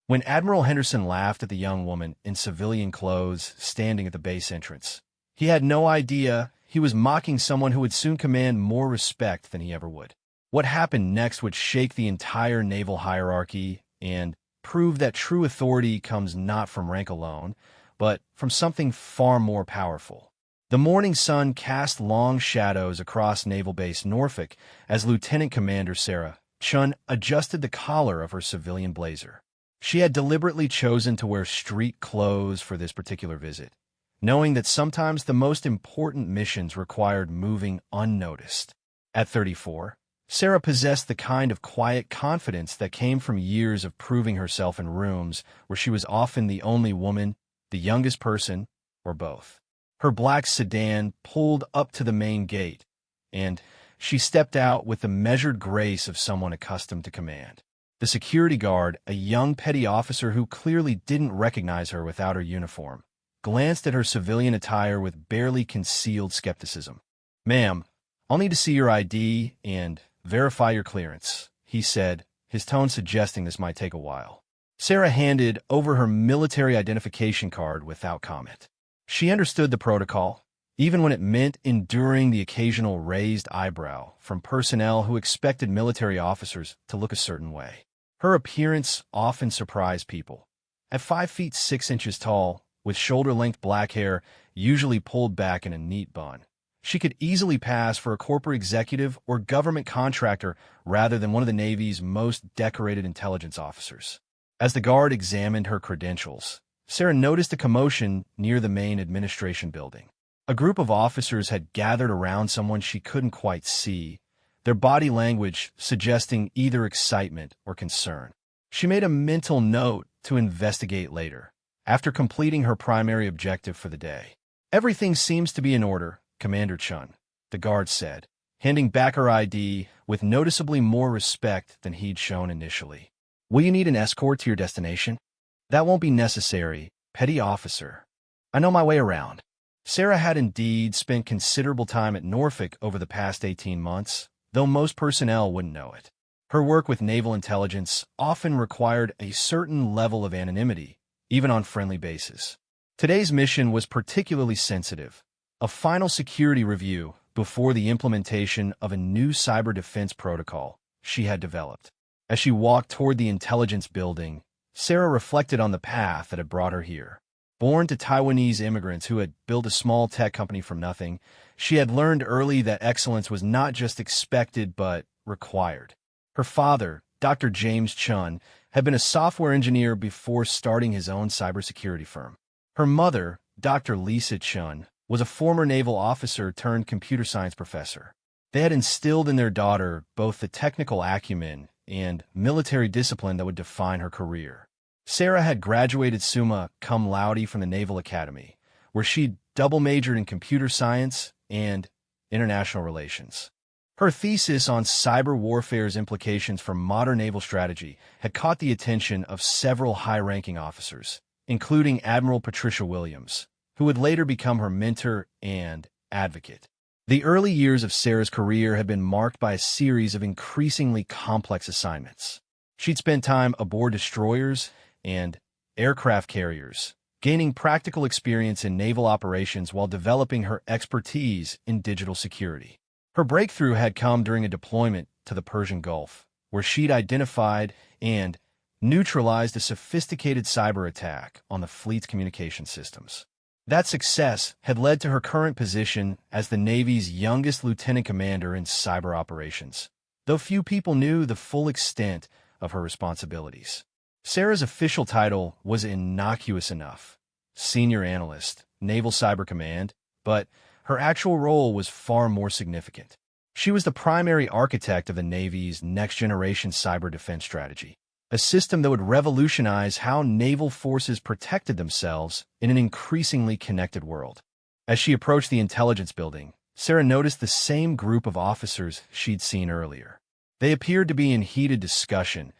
when Admiral Henderson laughed at the young woman in civilian clothes standing at the base entrance. He had no idea he was mocking someone who would soon command more respect than he ever would. What happened next would shake the entire naval hierarchy and prove that true authority comes not from rank alone, but from something far more powerful. The morning sun cast long shadows across Naval Base Norfolk as Lieutenant Commander Sarah Chun adjusted the collar of her civilian blazer. She had deliberately chosen to wear street clothes for this particular visit, knowing that sometimes the most important missions required moving unnoticed. At 34, Sarah possessed the kind of quiet confidence that came from years of proving herself in rooms where she was often the only woman, the youngest person, or both. Her black sedan pulled up to the main gate, and she stepped out with the measured grace of someone accustomed to command. The security guard, a young petty officer who clearly didn't recognize her without her uniform, glanced at her civilian attire with barely concealed skepticism. "Ma'am, I'll need to see your ID and verify your clearance," he said, his tone suggesting this might take a while. Sarah handed over her military identification card without comment. She understood the protocol, even when it meant enduring the occasional raised eyebrow from personnel who expected military officers to look a certain way. Her appearance often surprised people. At 5 feet 6 inches tall, with shoulder-length black hair usually pulled back in a neat bun, she could easily pass for a corporate executive or government contractor rather than one of the Navy's most decorated intelligence officers. As the guard examined her credentials, Sarah noticed a commotion near the main administration building. A group of officers had gathered around someone she couldn't quite see, their body language suggesting either excitement or concern. She made a mental note to investigate later, after completing her primary objective for the day. "Everything seems to be in order, Commander Chun," the guard said, handing back her ID with noticeably more respect than he'd shown initially. "Will you need an escort to your destination?" "That won't be necessary, petty officer. I know my way around." Sarah had indeed spent considerable time at Norfolk over the past 18 months, though most personnel wouldn't know it. Her work with naval intelligence often required a certain level of anonymity, even on friendly bases. Today's mission was particularly sensitive, a final security review before the implementation of a new cyber defense protocol she had developed. As she walked toward the intelligence building, Sarah reflected on the path that had brought her here. Born to Taiwanese immigrants who had built a small tech company from nothing, she had learned early that excellence was not just expected but required. Her father, Dr. James Chun, had been a software engineer before starting his own cybersecurity firm. Her mother, Dr. Lisa Chun, was a former naval officer turned computer science professor. They had instilled in their daughter both the technical acumen and military discipline that would define her career. Sarah had graduated summa cum laude from the Naval Academy, where she'd double majored in computer science and international relations. Her thesis on cyber warfare's implications for modern naval strategy had caught the attention of several high-ranking officers, including Admiral Patricia Williams, who would later become her mentor and advocate. The early years of Sarah's career had been marked by a series of increasingly complex assignments. She'd spent time aboard destroyers and aircraft carriers, gaining practical experience in naval operations while developing her expertise in digital security. Her breakthrough had come during a deployment to the Persian Gulf, where she'd identified and neutralized a sophisticated cyber attack on the fleet's communication systems. That success had led to her current position as the Navy's youngest lieutenant commander in cyber operations, though few people knew the full extent of her responsibilities. Sarah's official title was innocuous enough, Senior Analyst, Naval Cyber Command, but her actual role was far more significant. She was the primary architect of the Navy's next-generation cyber defense strategy, a system that would revolutionize how naval forces protected themselves in an increasingly connected world. As she approached the intelligence building, Sarah noticed the same group of officers she'd seen earlier. They appeared to be in heated discussion,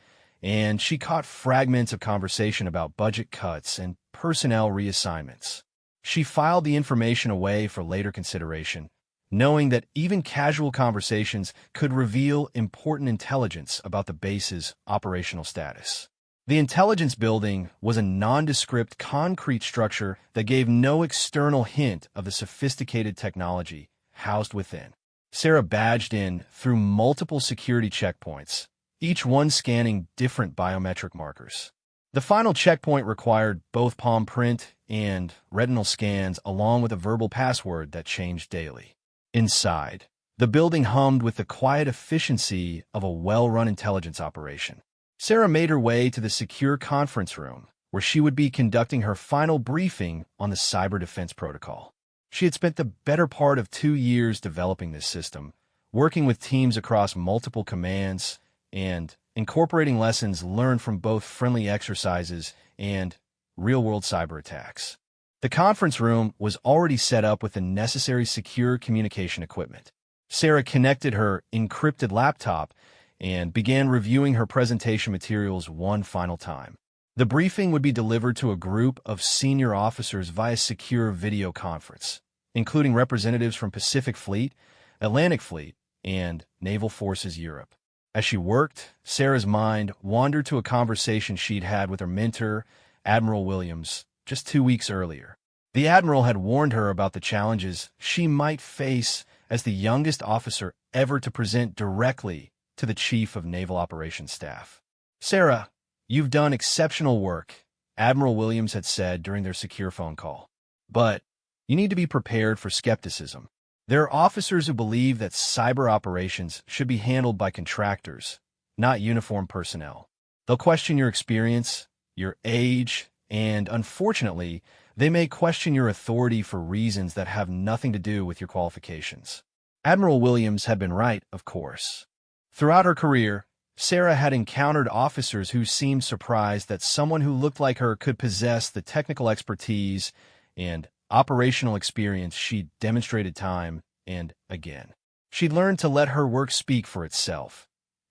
and she caught fragments of conversation about budget cuts and personnel reassignments. She filed the information away for later consideration, knowing that even casual conversations could reveal important intelligence about the base's operational status. The intelligence building was a nondescript concrete structure that gave no external hint of the sophisticated technology housed within. Sarah badged in through multiple security checkpoints, each one scanning different biometric markers. The final checkpoint required both palm print and retinal scans along with a verbal password that changed daily. Inside, the building hummed with the quiet efficiency of a well-run intelligence operation. Sarah made her way to the secure conference room, where she would be conducting her final briefing on the cyber defense protocol. She had spent the better part of 2 years developing this system, working with teams across multiple commands, and incorporating lessons learned from both friendly exercises and real-world cyber attacks. The conference room was already set up with the necessary secure communication equipment. Sarah connected her encrypted laptop and began reviewing her presentation materials one final time. The briefing would be delivered to a group of senior officers via secure video conference, including representatives from Pacific Fleet, Atlantic Fleet, and Naval Forces Europe. As she worked, Sarah's mind wandered to a conversation she'd had with her mentor, Admiral Williams, just 2 weeks earlier. The Admiral had warned her about the challenges she might face as the youngest officer ever to present directly to the Chief of Naval Operations Staff. "Sarah, you've done exceptional work," Admiral Williams had said during their secure phone call. "But you need to be prepared for skepticism. There are officers who believe that cyber operations should be handled by contractors, not uniformed personnel. They'll question your experience, your age, and unfortunately, they may question your authority for reasons that have nothing to do with your qualifications." Admiral Williams had been right, of course. Throughout her career, Sarah had encountered officers who seemed surprised that someone who looked like her could possess the technical expertise and operational experience she'd demonstrated time and again. She'd learned to let her work speak for itself,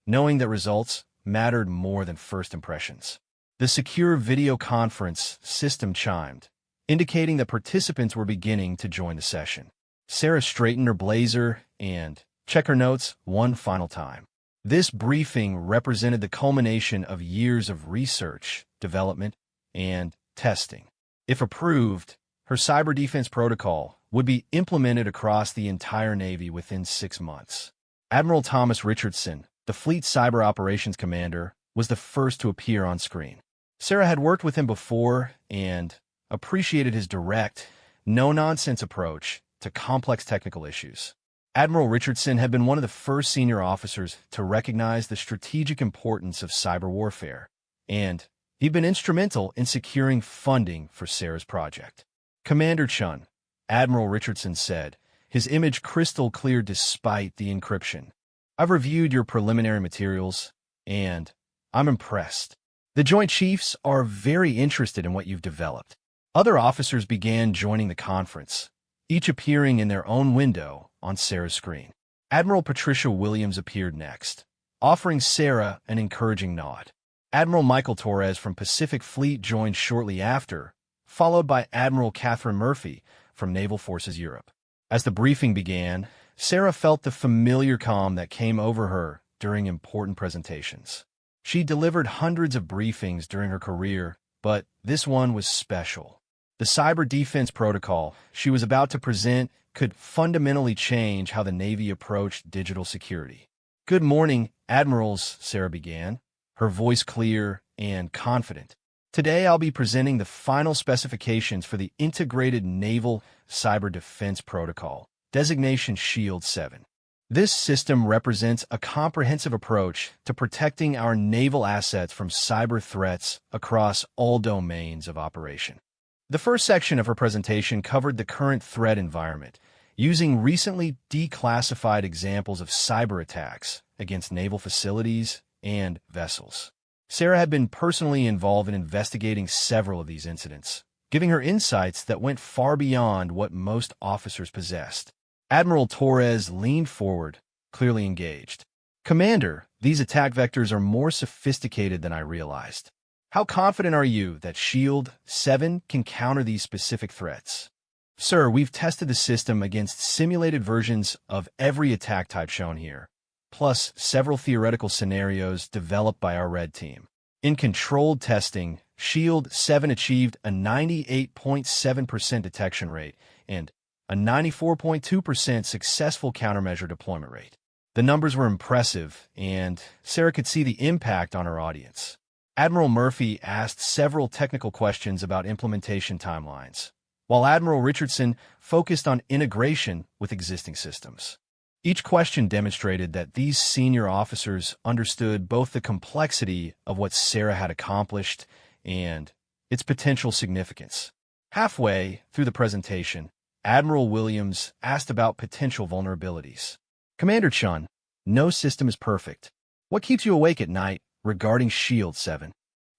knowing that results mattered more than first impressions. The secure video conference system chimed, indicating that participants were beginning to join the session. Sarah straightened her blazer and checked her notes one final time. This briefing represented the culmination of years of research, development, and testing. If approved, her cyber defense protocol would be implemented across the entire Navy within 6 months. Admiral Thomas Richardson, the Fleet Cyber Operations Commander, was the first to appear on screen. Sarah had worked with him before and appreciated his direct, no-nonsense approach to complex technical issues. Admiral Richardson had been one of the first senior officers to recognize the strategic importance of cyber warfare, and he'd been instrumental in securing funding for Sarah's project. "Commander Chun," Admiral Richardson said, his image crystal clear despite the encryption, "I've reviewed your preliminary materials, and I'm impressed. The Joint Chiefs are very interested in what you've developed." Other officers began joining the conference, each appearing in their own window on Sarah's screen. Admiral Patricia Williams appeared next, offering Sarah an encouraging nod. Admiral Michael Torres from Pacific Fleet joined shortly after, followed by Admiral Catherine Murphy from Naval Forces Europe. As the briefing began, Sarah felt the familiar calm that came over her during important presentations. She delivered hundreds of briefings during her career, but this one was special. The cyber defense protocol she was about to present could fundamentally change how the Navy approached digital security. "Good morning, Admirals," Sarah began, her voice clear and confident. "Today I'll be presenting the final specifications for the Integrated Naval Cyber Defense Protocol, designation Shield 7. This system represents a comprehensive approach to protecting our naval assets from cyber threats across all domains of operation." The first section of her presentation covered the current threat environment, using recently declassified examples of cyber attacks against naval facilities and vessels. Sarah had been personally involved in investigating several of these incidents, giving her insights that went far beyond what most officers possessed. Admiral Torres leaned forward, clearly engaged. "Commander, these attack vectors are more sophisticated than I realized. How confident are you that Shield 7 can counter these specific threats?" "Sir, we've tested the system against simulated versions of every attack type shown here, plus several theoretical scenarios developed by our Red team. In controlled testing, Shield 7 achieved a 98.7% detection rate and a 94.2% successful countermeasure deployment rate. The numbers were impressive, and Sarah could see the impact on her audience. Admiral Murphy asked several technical questions about implementation timelines, while Admiral Richardson focused on integration with existing systems. Each question demonstrated that these senior officers understood both the complexity of what Sarah had accomplished and its potential significance. Halfway through the presentation, Admiral Williams asked about potential vulnerabilities. Commander Chun, no system is perfect. What keeps you awake at night regarding Shield 7?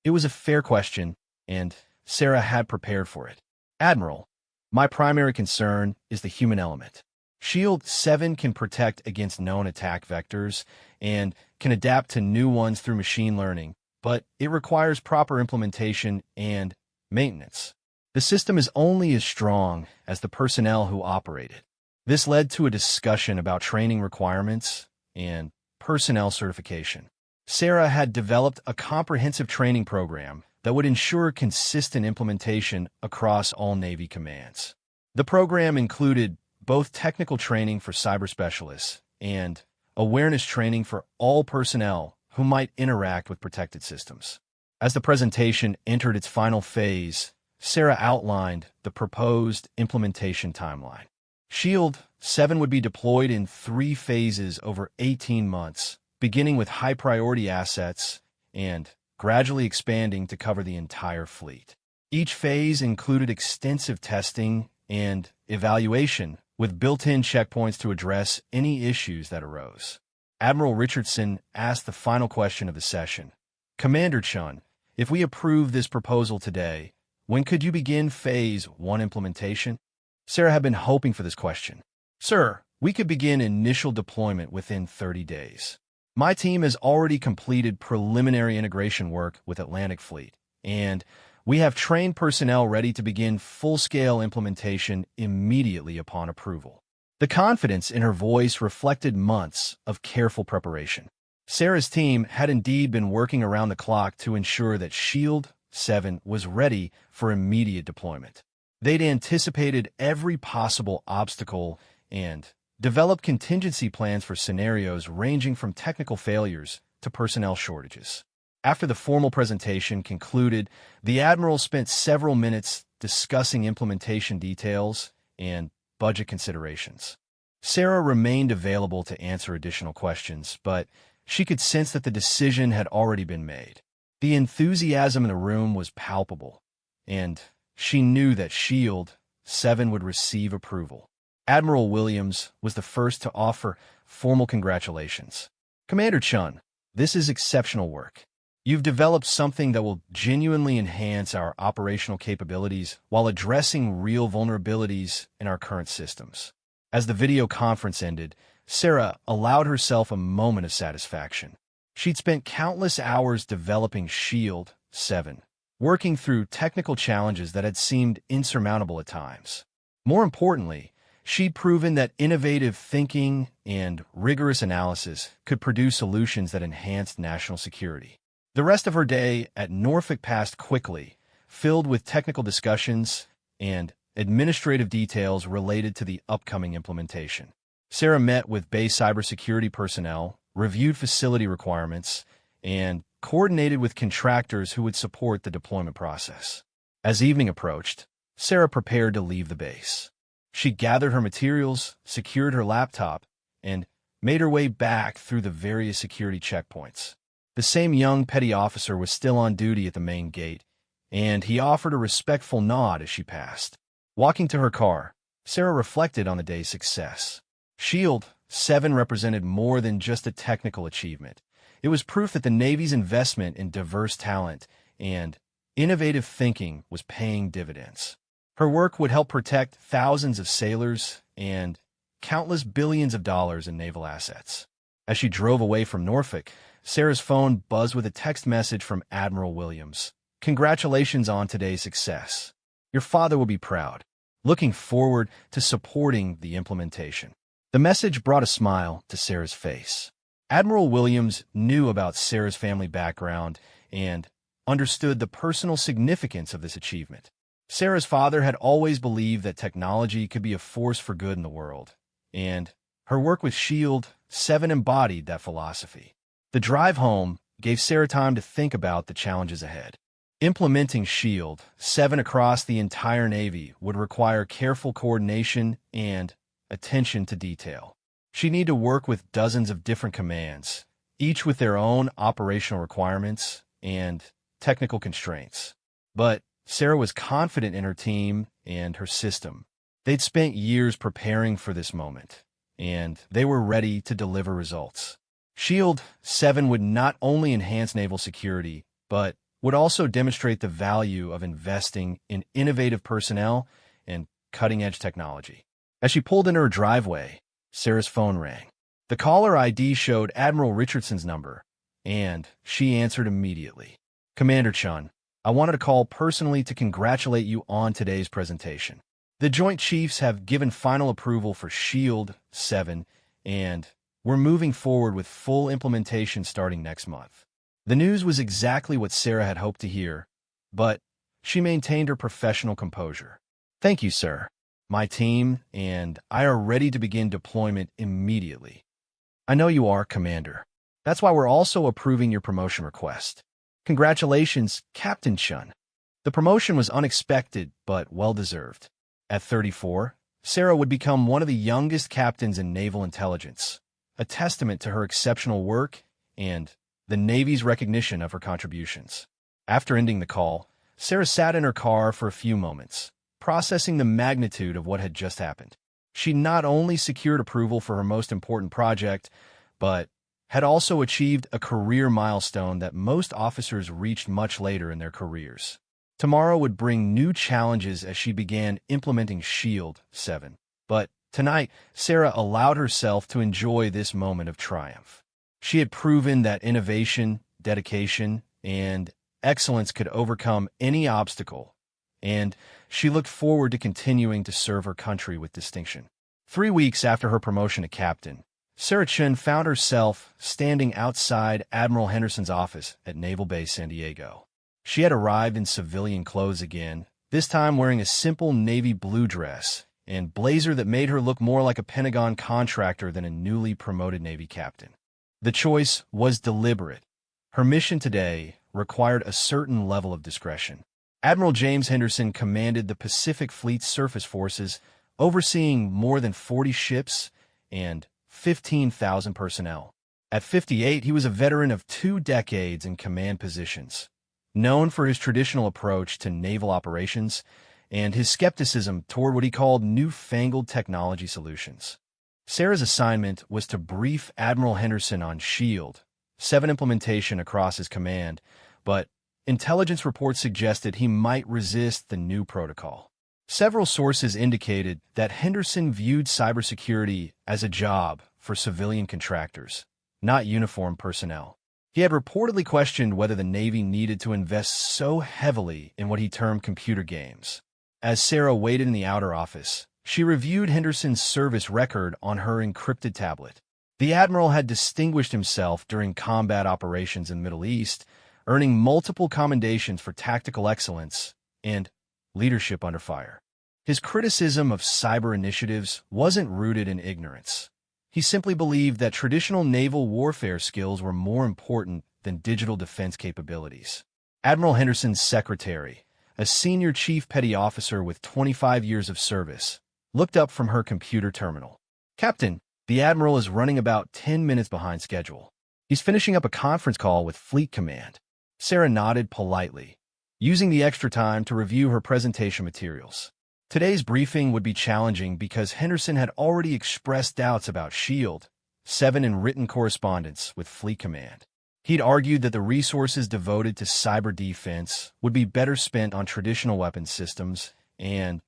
It was a fair question, and Sarah had prepared for it. Admiral, my primary concern is the human element. Shield 7 can protect against known attack vectors and can adapt to new ones through machine learning, but it requires proper implementation and maintenance. The system is only as strong as the personnel who operate it. This led to a discussion about training requirements and personnel certification. Sarah had developed a comprehensive training program that would ensure consistent implementation across all Navy commands. The program included both technical training for cyber specialists and awareness training for all personnel who might interact with protected systems. As the presentation entered its final phase, Sarah outlined the proposed implementation timeline. Shield 7 would be deployed in 3 phases over 18 months, beginning with high-priority assets and gradually expanding to cover the entire fleet. Each phase included extensive testing and evaluation, with built-in checkpoints to address any issues that arose. Admiral Richardson asked the final question of the session. Commander Chun, if we approve this proposal today, when could you begin Phase 1 implementation? Sarah had been hoping for this question. Sir, we could begin initial deployment within 30 days. My team has already completed preliminary integration work with Atlantic Fleet, and we have trained personnel ready to begin full-scale implementation immediately upon approval. The confidence in her voice reflected months of careful preparation. Sarah's team had indeed been working around the clock to ensure that Shield 7 was ready for immediate deployment. They'd anticipated every possible obstacle and developed contingency plans for scenarios ranging from technical failures to personnel shortages. After the formal presentation concluded, the Admiral spent several minutes discussing implementation details and budget considerations. Sarah remained available to answer additional questions, but she could sense that the decision had already been made. The enthusiasm in the room was palpable, and she knew that Shield 7 would receive approval. Admiral Williams was the first to offer formal congratulations. Commander Chun, this is exceptional work. You've developed something that will genuinely enhance our operational capabilities while addressing real vulnerabilities in our current systems. As the video conference ended, Sarah allowed herself a moment of satisfaction. She'd spent countless hours developing Shield 7, working through technical challenges that had seemed insurmountable at times. More importantly, she'd proven that innovative thinking and rigorous analysis could produce solutions that enhanced national security. The rest of her day at Norfolk passed quickly, filled with technical discussions and administrative details related to the upcoming implementation. Sarah met with base cybersecurity personnel, reviewed facility requirements, and coordinated with contractors who would support the deployment process. As evening approached, Sarah prepared to leave the base. She gathered her materials, secured her laptop, and made her way back through the various security checkpoints. The same young petty officer was still on duty at the main gate, and he offered a respectful nod as she passed. Walking to her car, Sarah reflected on the day's success. Shield 7 represented more than just a technical achievement. It was proof that the Navy's investment in diverse talent and innovative thinking was paying dividends. Her work would help protect thousands of sailors and countless billions of dollars in naval assets. As she drove away from Norfolk, Sarah's phone buzzed with a text message from Admiral Williams. Congratulations on today's success. Your father will be proud. Looking forward to supporting the implementation. The message brought a smile to Sarah's face. Admiral Williams knew about Sarah's family background and understood the personal significance of this achievement. Sarah's father had always believed that technology could be a force for good in the world, and her work with SHIELD-7 embodied that philosophy. The drive home gave Sarah time to think about the challenges ahead. Implementing SHIELD-7 across the entire Navy would require careful coordination and attention to detail. She'd need to work with dozens of different commands, each with their own operational requirements and technical constraints. But Sarah was confident in her team and her system. They'd spent years preparing for this moment, and they were ready to deliver results. SHIELD-7 would not only enhance naval security, but would also demonstrate the value of investing in innovative personnel and cutting-edge technology. As she pulled into her driveway, Sarah's phone rang. The caller ID showed Admiral Richardson's number, and she answered immediately. "Commander Chun, I wanted to call personally to congratulate you on today's presentation. The Joint Chiefs have given final approval for SHIELD-7, and we're moving forward with full implementation starting next month." The news was exactly what Sarah had hoped to hear, but she maintained her professional composure. "Thank you, sir. My team and I are ready to begin deployment immediately." "I know you are, Commander. That's why we're also approving your promotion request. Congratulations, Captain Chun." The promotion was unexpected, but well-deserved. At 34, Sarah would become one of the youngest captains in naval intelligence, a testament to her exceptional work and the Navy's recognition of her contributions. After ending the call, Sarah sat in her car for a few moments, processing the magnitude of what had just happened. She not only secured approval for her most important project, but had also achieved a career milestone that most officers reached much later in their careers. Tomorrow would bring new challenges as she began implementing SHIELD-7. But tonight, Sarah allowed herself to enjoy this moment of triumph. She had proven that innovation, dedication, and excellence could overcome any obstacle, and she looked forward to continuing to serve her country with distinction. 3 weeks after her promotion to captain, Sarah Chun found herself standing outside Admiral Henderson's office at Naval Base San Diego. She had arrived in civilian clothes again, this time wearing a simple navy blue dress and blazer that made her look more like a Pentagon contractor than a newly promoted Navy captain. The choice was deliberate. Her mission today required a certain level of discretion. Admiral James Henderson commanded the Pacific Fleet's surface forces, overseeing more than 40 ships and 15,000 personnel. At 58, he was a veteran of 2 decades in command positions, known for his traditional approach to naval operations and his skepticism toward what he called newfangled technology solutions. Sarah's assignment was to brief Admiral Henderson on SHIELD-7 implementation across his command, but intelligence reports suggested he might resist the new protocol. Several sources indicated that Henderson viewed cybersecurity as a job for civilian contractors, not uniformed personnel. He had reportedly questioned whether the Navy needed to invest so heavily in what he termed computer games. As Sarah waited in the outer office, she reviewed Henderson's service record on her encrypted tablet. The Admiral had distinguished himself during combat operations in the Middle East, earning multiple commendations for tactical excellence and leadership under fire. His criticism of cyber initiatives wasn't rooted in ignorance. He simply believed that traditional naval warfare skills were more important than digital defense capabilities. Admiral Henderson's secretary, a senior chief petty officer with 25 years of service, looked up from her computer terminal. "Captain, the Admiral is running about 10 minutes behind schedule. He's finishing up a conference call with Fleet Command." Sarah nodded politely, using the extra time to review her presentation materials. Today's briefing would be challenging because Henderson had already expressed doubts about SHIELD-7 in written correspondence with Fleet Command. He'd argued that the resources devoted to cyber defense would be better spent on traditional weapons systems and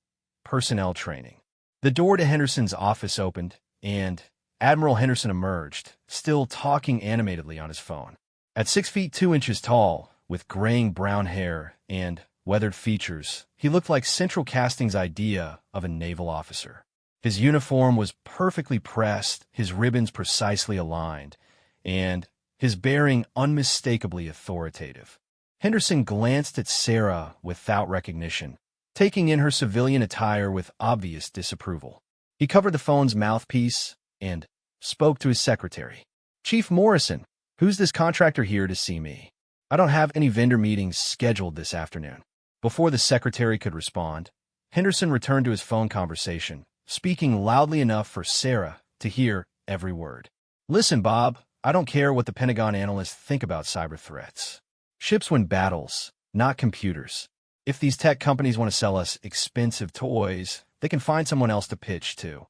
personnel training. The door to Henderson's office opened, and Admiral Henderson emerged, still talking animatedly on his phone. At 6 feet 2 inches tall, with graying brown hair and weathered features, he looked like Central Casting's idea of a naval officer. His uniform was perfectly pressed, his ribbons precisely aligned, and his bearing unmistakably authoritative. Henderson glanced at Sarah without recognition, taking in her civilian attire with obvious disapproval. He covered the phone's mouthpiece and spoke to his secretary. "Chief Morrison, who's this contractor here to see me? I don't have any vendor meetings scheduled this afternoon." Before the secretary could respond, Henderson returned to his phone conversation, speaking loudly enough for Sarah to hear every word. "Listen, Bob, I don't care what the Pentagon analysts think about cyber threats. Ships win battles, not computers. If these tech companies want to sell us expensive toys, they can find someone else to pitch to."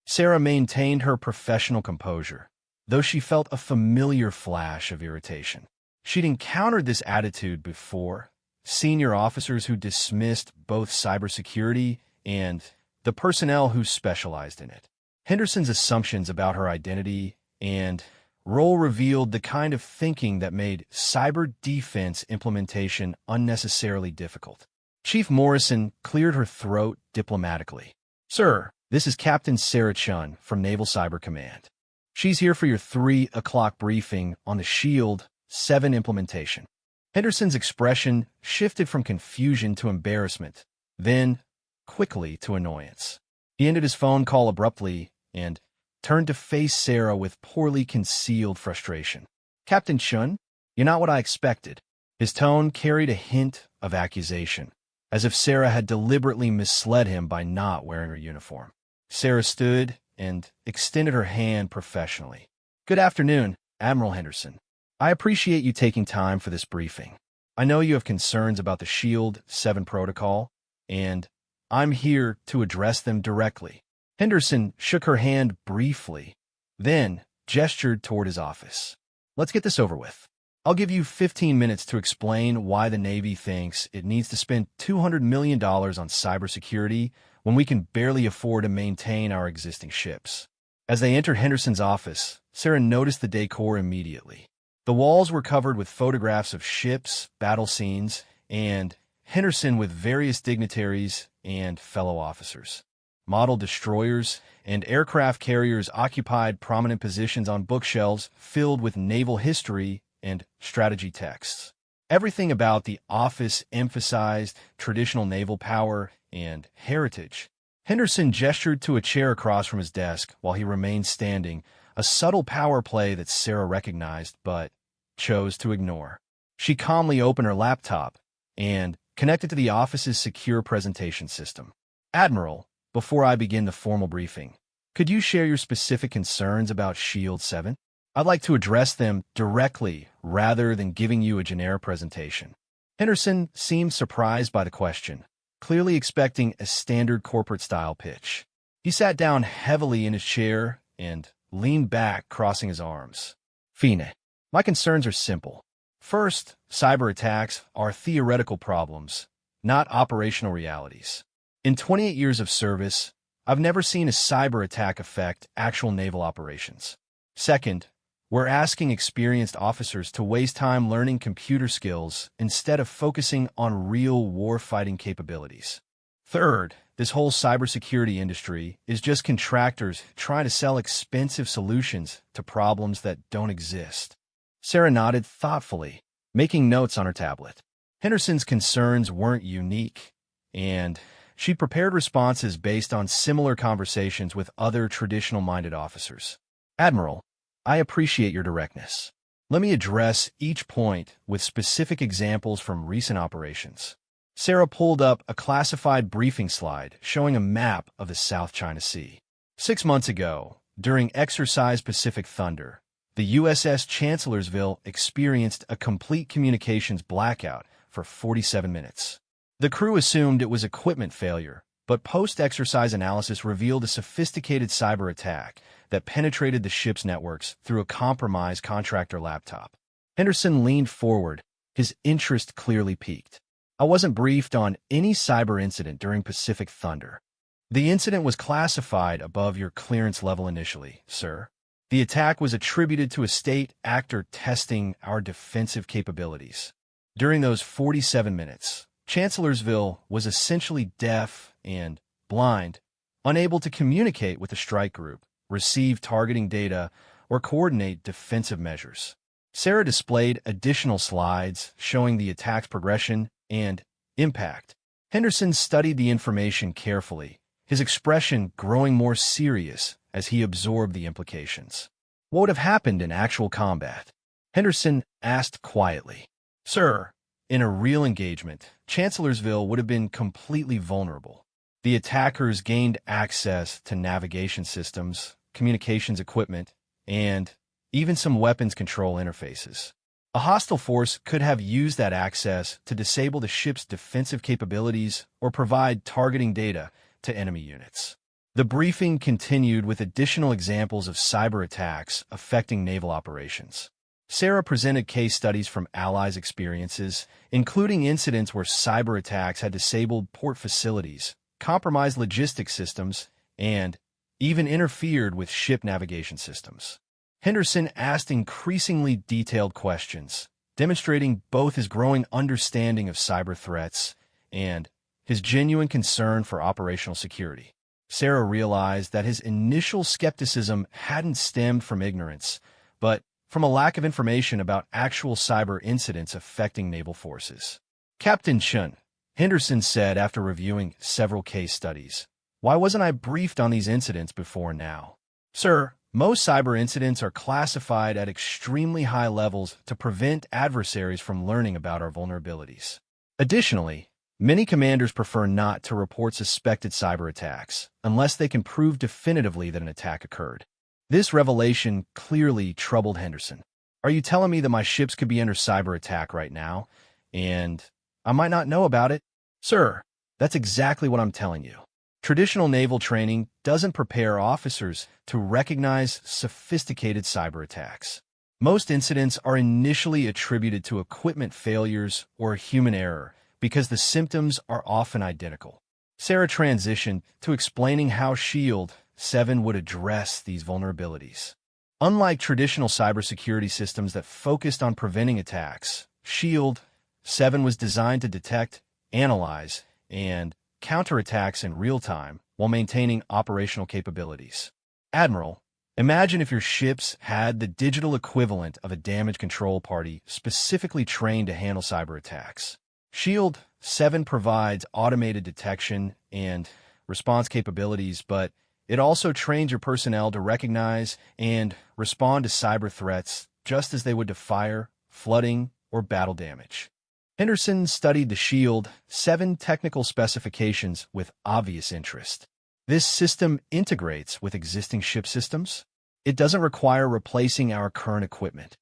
Sarah maintained her professional composure, though she felt a familiar flash of irritation. She'd encountered this attitude before: senior officers who dismissed both cybersecurity and the personnel who specialized in it. Henderson's assumptions about her identity and role revealed the kind of thinking that made cyber defense implementation unnecessarily difficult. Chief Morrison cleared her throat diplomatically. "Sir, this is Captain Sarah Chun from Naval Cyber Command. She's here for your 3 o'clock briefing on the Shield 7 implementation." Henderson's expression shifted from confusion to embarrassment, then quickly to annoyance. He ended his phone call abruptly and turned to face Sarah with poorly concealed frustration. "Captain Chun, you're not what I expected." His tone carried a hint of accusation, as if Sarah had deliberately misled him by not wearing her uniform. Sarah stood and extended her hand professionally. "Good afternoon, Admiral Henderson. I appreciate you taking time for this briefing. I know you have concerns about the Shield 7 protocol, and I'm here to address them directly." Henderson shook her hand briefly, then gestured toward his office. "Let's get this over with. I'll give you 15 minutes to explain why the Navy thinks it needs to spend $200 million on cybersecurity when we can barely afford to maintain our existing ships." As they entered Henderson's office, Sarah noticed the decor immediately. The walls were covered with photographs of ships, battle scenes, and Henderson with various dignitaries and fellow officers. Model destroyers and aircraft carriers occupied prominent positions on bookshelves filled with naval history and strategy texts. Everything about the office emphasized traditional naval power and heritage. Henderson gestured to a chair across from his desk while he remained standing, a subtle power play that Sarah recognized but chose to ignore. She calmly opened her laptop and connected to the office's secure presentation system. "Admiral, before I begin the formal briefing, could you share your specific concerns about Shield 7? I'd like to address them directly rather than giving you a generic presentation." Henderson seemed surprised by the question, clearly expecting a standard corporate-style pitch. He sat down heavily in his chair and leaned back, crossing his arms. "Fine. My concerns are simple. First, cyber attacks are theoretical problems, not operational realities. In 28 years of service, I've never seen a cyber attack affect actual naval operations. Second, we're asking experienced officers to waste time learning computer skills instead of focusing on real war-fighting capabilities. Third, this whole cybersecurity industry is just contractors trying to sell expensive solutions to problems that don't exist." Sarah nodded thoughtfully, making notes on her tablet. Henderson's concerns weren't unique, and she prepared responses based on similar conversations with other traditional-minded officers. "Admiral, I appreciate your directness. Let me address each point with specific examples from recent operations." Sarah pulled up a classified briefing slide showing a map of the South China Sea. 6 months ago, during Exercise Pacific Thunder, the USS Chancellorsville experienced a complete communications blackout for 47 minutes. The crew assumed it was equipment failure, but post-exercise analysis revealed a sophisticated cyber attack that penetrated the ship's networks through a compromised contractor laptop. Henderson leaned forward, his interest clearly piqued. "I wasn't briefed on any cyber incident during Pacific Thunder. The incident was classified above your clearance level initially, sir. The attack was attributed to a state actor testing our defensive capabilities. During those 47 minutes, Chancellorsville was essentially deaf and blind, unable to communicate with the strike group, receive targeting data, or coordinate defensive measures. Sarah displayed additional slides showing the attack's progression and impact. Henderson studied the information carefully, his expression growing more serious as he absorbed the implications. What would have happened in actual combat? Henderson asked quietly. Sir, in a real engagement, Chancellorsville would have been completely vulnerable. The attackers gained access to navigation systems, communications equipment, and even some weapons control interfaces. A hostile force could have used that access to disable the ship's defensive capabilities or provide targeting data to enemy units. The briefing continued with additional examples of cyber attacks affecting naval operations. Sarah presented case studies from Allies' experiences, including incidents where cyber attacks had disabled port facilities, compromised logistics systems, and even interfered with ship navigation systems. Henderson asked increasingly detailed questions, demonstrating both his growing understanding of cyber threats and his genuine concern for operational security. Sarah realized that his initial skepticism hadn't stemmed from ignorance, but from a lack of information about actual cyber incidents affecting naval forces. Captain Chun, Henderson said after reviewing several case studies, "Why wasn't I briefed on these incidents before now?" Sir, most cyber incidents are classified at extremely high levels to prevent adversaries from learning about our vulnerabilities. Additionally, many commanders prefer not to report suspected cyber attacks unless they can prove definitively that an attack occurred. This revelation clearly troubled Henderson. Are you telling me that my ships could be under cyber attack right now, and I might not know about it? Sir, that's exactly what I'm telling you. Traditional naval training doesn't prepare officers to recognize sophisticated cyber attacks. Most incidents are initially attributed to equipment failures or human error because the symptoms are often identical. Sarah transitioned to explaining how Shield 7 would address these vulnerabilities. Unlike traditional cybersecurity systems that focused on preventing attacks, Shield 7 was designed to detect, analyze, and counterattacks in real time while maintaining operational capabilities. Admiral, imagine if your ships had the digital equivalent of a damage control party specifically trained to handle cyber attacks. Shield 7 provides automated detection and response capabilities, but it also trains your personnel to recognize and respond to cyber threats just as they would to fire, flooding, or battle damage. Henderson studied the Shield 7 technical specifications with obvious interest. This system integrates with existing ship systems. It doesn't require replacing our current equipment.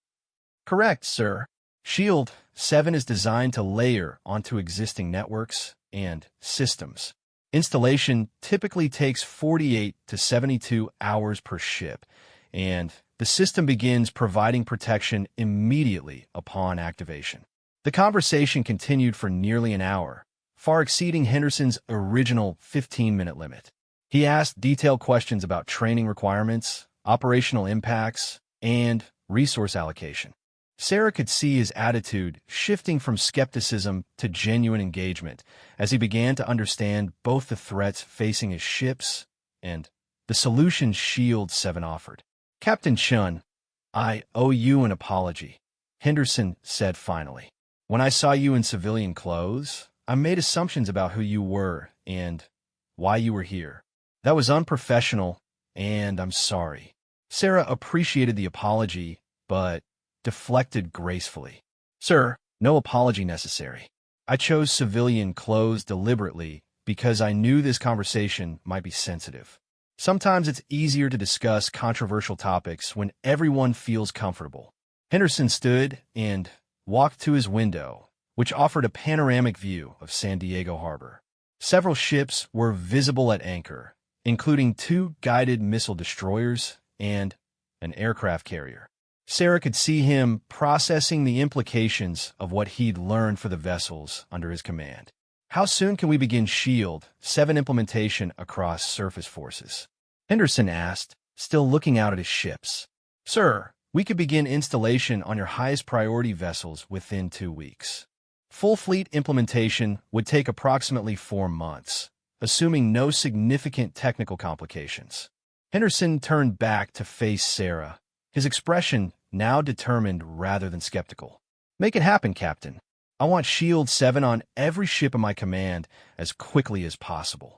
Correct, sir. Shield 7 is designed to layer onto existing networks and systems. Installation typically takes 48 to 72 hours per ship, and the system begins providing protection immediately upon activation. The conversation continued for nearly an hour, far exceeding Henderson's original 15-minute limit. He asked detailed questions about training requirements, operational impacts, and resource allocation. Sarah could see his attitude shifting from skepticism to genuine engagement as he began to understand both the threats facing his ships and the solutions Shield 7 offered. Captain Chun, I owe you an apology, Henderson said finally. When I saw you in civilian clothes, I made assumptions about who you were and why you were here. That was unprofessional, and I'm sorry. Sarah appreciated the apology, but deflected gracefully. Sir, no apology necessary. I chose civilian clothes deliberately because I knew this conversation might be sensitive. Sometimes it's easier to discuss controversial topics when everyone feels comfortable. Henderson stood and walked to his window, which offered a panoramic view of San Diego Harbor. Several ships were visible at anchor, including 2 guided missile destroyers and an aircraft carrier. Sarah could see him processing the implications of what he'd learned for the vessels under his command. How soon can we begin Shield 7 implementation across surface forces? Henderson asked, still looking out at his ships. Sir, we could begin installation on your highest priority vessels within 2 weeks. Full fleet implementation would take approximately 4 months, assuming no significant technical complications. Henderson turned back to face Sarah, his expression now determined rather than skeptical. Make it happen, Captain. I want Shield 7 on every ship in my command as quickly as possible.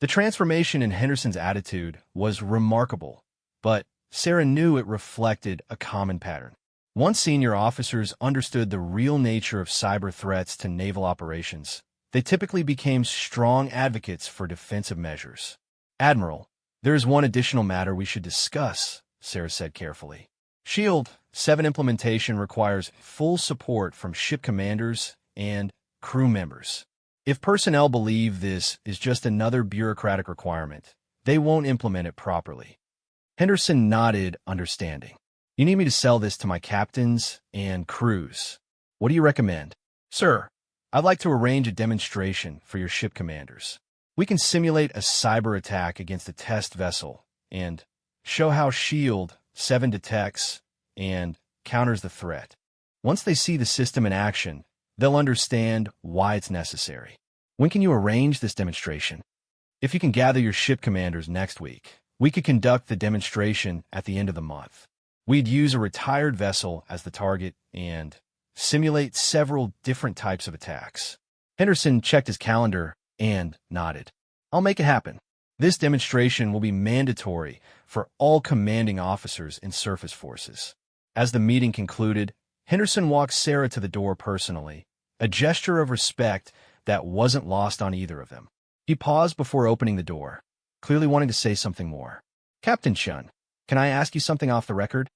The transformation in Henderson's attitude was remarkable, but Sarah knew it reflected a common pattern. Once senior officers understood the real nature of cyber threats to naval operations, they typically became strong advocates for defensive measures. Admiral, there is one additional matter we should discuss, Sarah said carefully. Shield 7 implementation requires full support from ship commanders and crew members. If personnel believe this is just another bureaucratic requirement, they won't implement it properly. Henderson nodded, understanding. You need me to sell this to my captains and crews. What do you recommend? Sir, I'd like to arrange a demonstration for your ship commanders. We can simulate a cyber attack against a test vessel and show how Shield 7 detects and counters the threat. Once they see the system in action, they'll understand why it's necessary. When can you arrange this demonstration? If you can gather your ship commanders next week, we could conduct the demonstration at the end of the month. We'd use a retired vessel as the target and simulate several different types of attacks. Henderson checked his calendar and nodded. I'll make it happen. This demonstration will be mandatory for all commanding officers in surface forces. As the meeting concluded, Henderson walked Sarah to the door personally, a gesture of respect that wasn't lost on either of them. He paused before opening the door, clearly wanting to say something more. Captain Chun, can I ask you something off the record?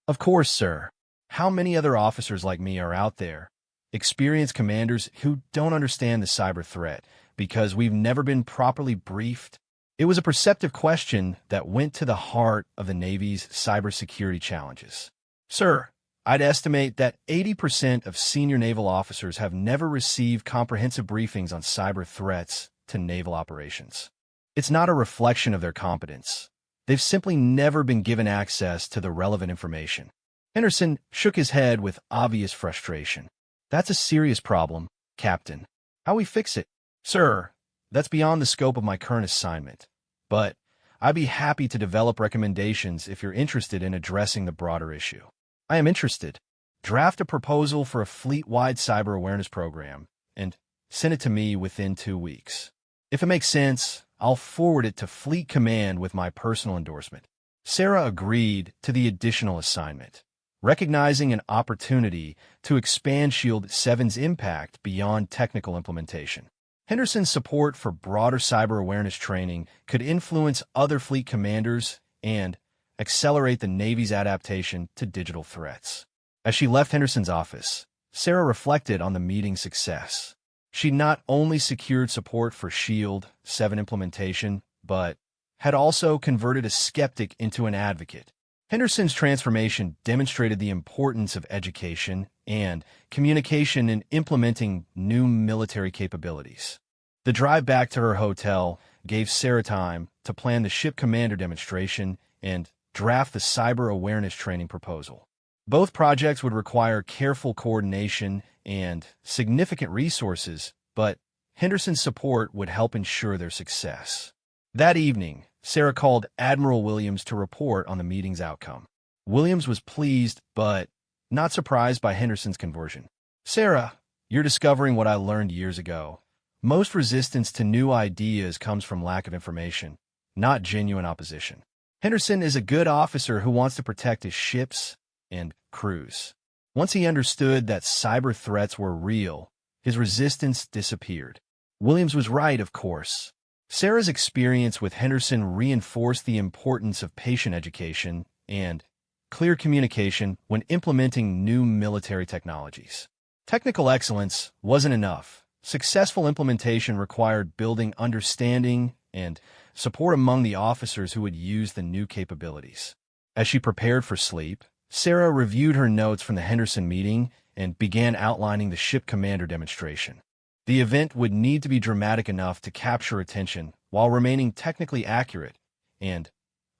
Of course, sir. How many other officers like me are out there, experienced commanders who don't understand the cyber threat because we've never been properly briefed? It was a perceptive question that went to the heart of the Navy's cybersecurity challenges. Sir, I'd estimate that 80% of senior naval officers have never received comprehensive briefings on cyber threats to naval operations. It's not a reflection of their competence. They've simply never been given access to the relevant information. Henderson shook his head with obvious frustration. That's a serious problem, Captain. How we fix it? Sir, that's beyond the scope of my current assignment. But I'd be happy to develop recommendations if you're interested in addressing the broader issue. I am interested. Draft a proposal for a fleet-wide cyber awareness program and send it to me within 2 weeks. If it makes sense, I'll forward it to Fleet Command with my personal endorsement. Sarah agreed to the additional assignment, recognizing an opportunity to expand Shield 7's impact beyond technical implementation. Henderson's support for broader cyber awareness training could influence other fleet commanders and accelerate the Navy's adaptation to digital threats. As she left Henderson's office, Sarah reflected on the meeting's success. She not only secured support for Shield 7 implementation, but had also converted a skeptic into an advocate. Henderson's transformation demonstrated the importance of education and communication in implementing new military capabilities. The drive back to her hotel gave Sarah time to plan the ship commander demonstration and draft the cyber awareness training proposal. Both projects would require careful coordination and significant resources, but Henderson's support would help ensure their success. That evening, Sarah called Admiral Williams to report on the meeting's outcome. Williams was pleased, but not surprised by Henderson's conversion. Sarah, you're discovering what I learned years ago. Most resistance to new ideas comes from lack of information, not genuine opposition. Henderson is a good officer who wants to protect his ships and crews. Once he understood that cyber threats were real, his resistance disappeared. Williams was right, of course. Sarah's experience with Henderson reinforced the importance of patient education and clear communication when implementing new military technologies. Technical excellence wasn't enough. Successful implementation required building understanding and support among the officers who would use the new capabilities. As she prepared for sleep, Sarah reviewed her notes from the Henderson meeting and began outlining the ship commander demonstration. The event would need to be dramatic enough to capture attention while remaining technically accurate and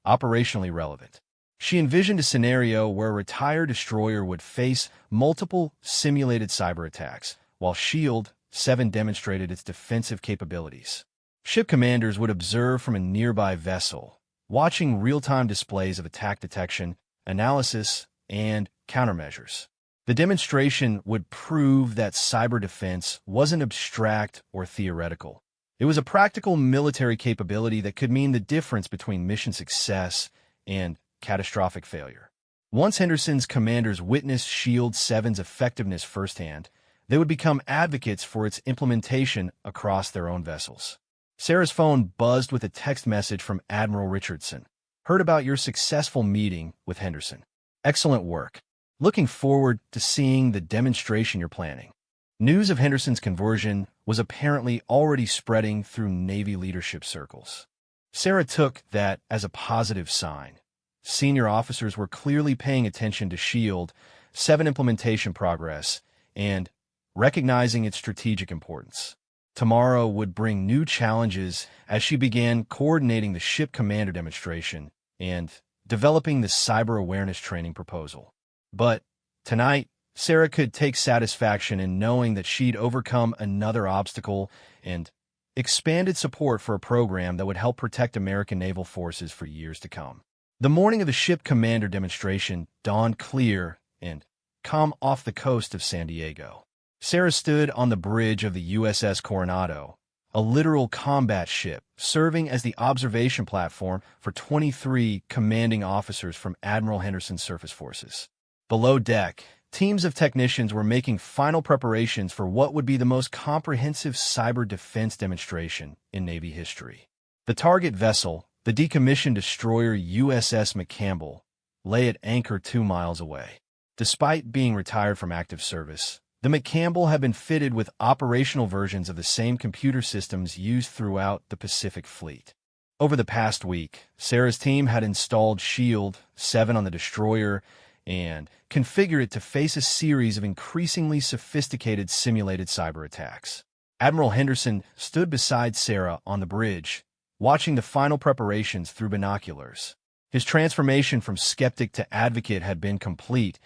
operationally relevant. She envisioned a scenario where a retired destroyer would face multiple simulated cyber attacks, while Shield 7 demonstrated its defensive capabilities. Ship commanders would observe from a nearby vessel, watching real-time displays of attack detection, analysis, and countermeasures. The demonstration would prove that cyber defense wasn't abstract or theoretical. It was a practical military capability that could mean the difference between mission success and catastrophic failure. Once Henderson's commanders witnessed Shield 7's effectiveness firsthand, they would become advocates for its implementation across their own vessels. Sarah's phone buzzed with a text message from Admiral Richardson. Heard about your successful meeting with Henderson. Excellent work. Looking forward to seeing the demonstration you're planning. News of Henderson's conversion was apparently already spreading through Navy leadership circles. Sarah took that as a positive sign. Senior officers were clearly paying attention to Shield 7 implementation progress and recognizing its strategic importance. Tomorrow would bring new challenges as she began coordinating the ship commander demonstration and developing the cyber awareness training proposal. But tonight, Sarah could take satisfaction in knowing that she'd overcome another obstacle and expanded support for a program that would help protect American naval forces for years to come. The morning of the ship commander demonstration dawned clear and calm off the coast of San Diego. Sarah stood on the bridge of the USS Coronado, a literal combat ship serving as the observation platform for 23 commanding officers from Admiral Henderson's surface forces. Below deck, teams of technicians were making final preparations for what would be the most comprehensive cyber defense demonstration in Navy history. The target vessel, the decommissioned destroyer USS McCampbell, lay at anchor 2 miles away. Despite being retired from active service, the McCampbell had been fitted with operational versions of the same computer systems used throughout the Pacific Fleet. Over the past week, Sarah's team had installed Shield 7 on the destroyer and configured it to face a series of increasingly sophisticated simulated cyber attacks. Admiral Henderson stood beside Sarah on the bridge, watching the final preparations through binoculars. His transformation from skeptic to advocate had been complete,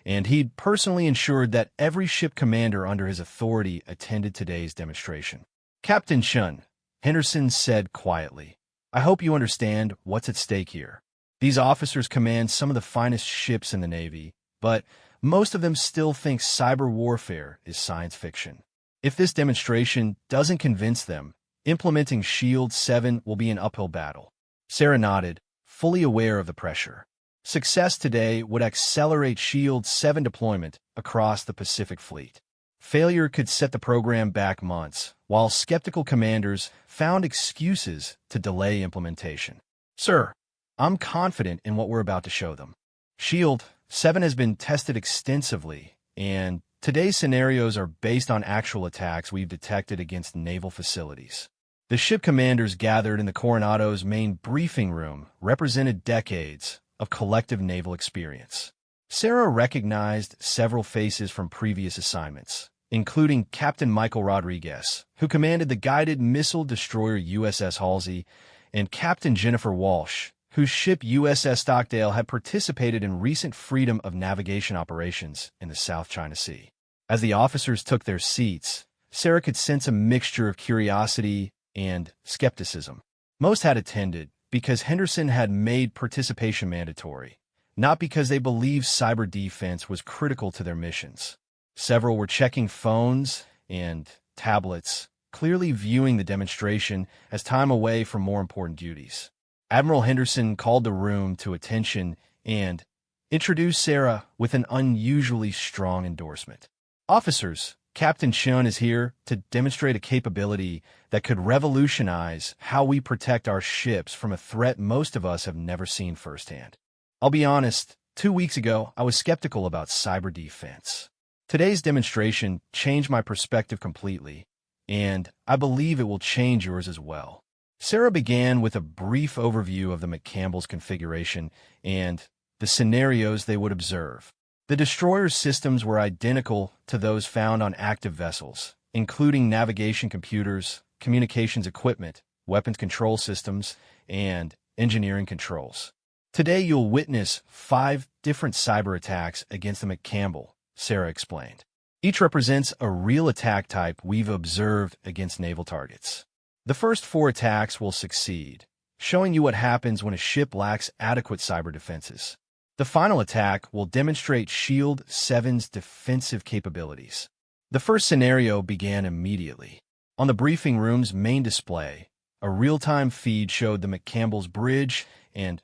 and he'd personally ensured that every ship commander under his authority attended today's demonstration. Captain Chun, Henderson said quietly, I hope you understand what's at stake here. These officers command some of the finest ships in the Navy, but most of them still think cyber warfare is science fiction. If this demonstration doesn't convince them, implementing Shield 7 will be an uphill battle. Sarah nodded, fully aware of the pressure. Success today would accelerate Shield 7 deployment across the Pacific Fleet. Failure could set the program back months, while skeptical commanders found excuses to delay implementation. Sir, I'm confident in what we're about to show them. Shield 7 has been tested extensively, and today's scenarios are based on actual attacks we've detected against naval facilities. The ship commanders gathered in the Coronado's main briefing room represented decades of collective naval experience. Sarah recognized several faces from previous assignments, including Captain Michael Rodriguez, who commanded the guided missile destroyer USS Halsey, and Captain Jennifer Walsh, whose ship USS Stockdale had participated in recent freedom of navigation operations in the South China Sea. As the officers took their seats, Sarah could sense a mixture of curiosity and skepticism. Most had attended because Henderson had made participation mandatory, not because they believed cyber defense was critical to their missions. Several were checking phones and tablets, clearly viewing the demonstration as time away from more important duties. Admiral Henderson called the room to attention and introduced Sarah with an unusually strong endorsement. Officers, Captain Chun is here to demonstrate a capability that could revolutionize how we protect our ships from a threat most of us have never seen firsthand. I'll be honest, 2 weeks ago, I was skeptical about cyber defense. Today's demonstration changed my perspective completely, and I believe it will change yours as well. Sarah began with a brief overview of the McCampbell's configuration and the scenarios they would observe. The destroyer's systems were identical to those found on active vessels, including navigation computers, communications equipment, weapons control systems, and engineering controls. Today you'll witness 5 different cyber attacks against the McCampbell, Sarah explained. Each represents a real attack type we've observed against naval targets. The first 4 attacks will succeed, showing you what happens when a ship lacks adequate cyber defenses. The final attack will demonstrate Shield 7's defensive capabilities. The first scenario began immediately. On the briefing room's main display, a real-time feed showed the McCampbell's bridge and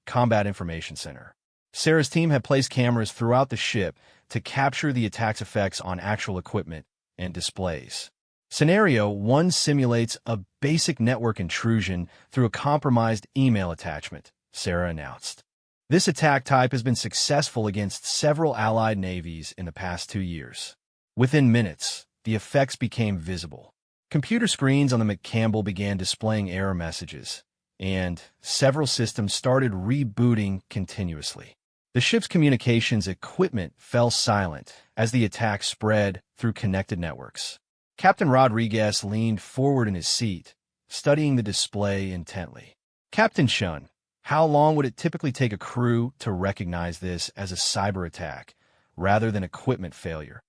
combat information center. Sarah's team had placed cameras throughout the ship to capture the attack's effects on actual equipment and displays. Scenario 1 simulates a basic network intrusion through a compromised email attachment, Sarah announced. This attack type has been successful against several Allied navies in the past 2 years. Within minutes, the effects became visible. Computer screens on the McCampbell began displaying error messages, and several systems started rebooting continuously. The ship's communications equipment fell silent as the attack spread through connected networks. Captain Rodriguez leaned forward in his seat, studying the display intently. Captain Shun, how long would it typically take a crew to recognize this as a cyber attack rather than equipment failure?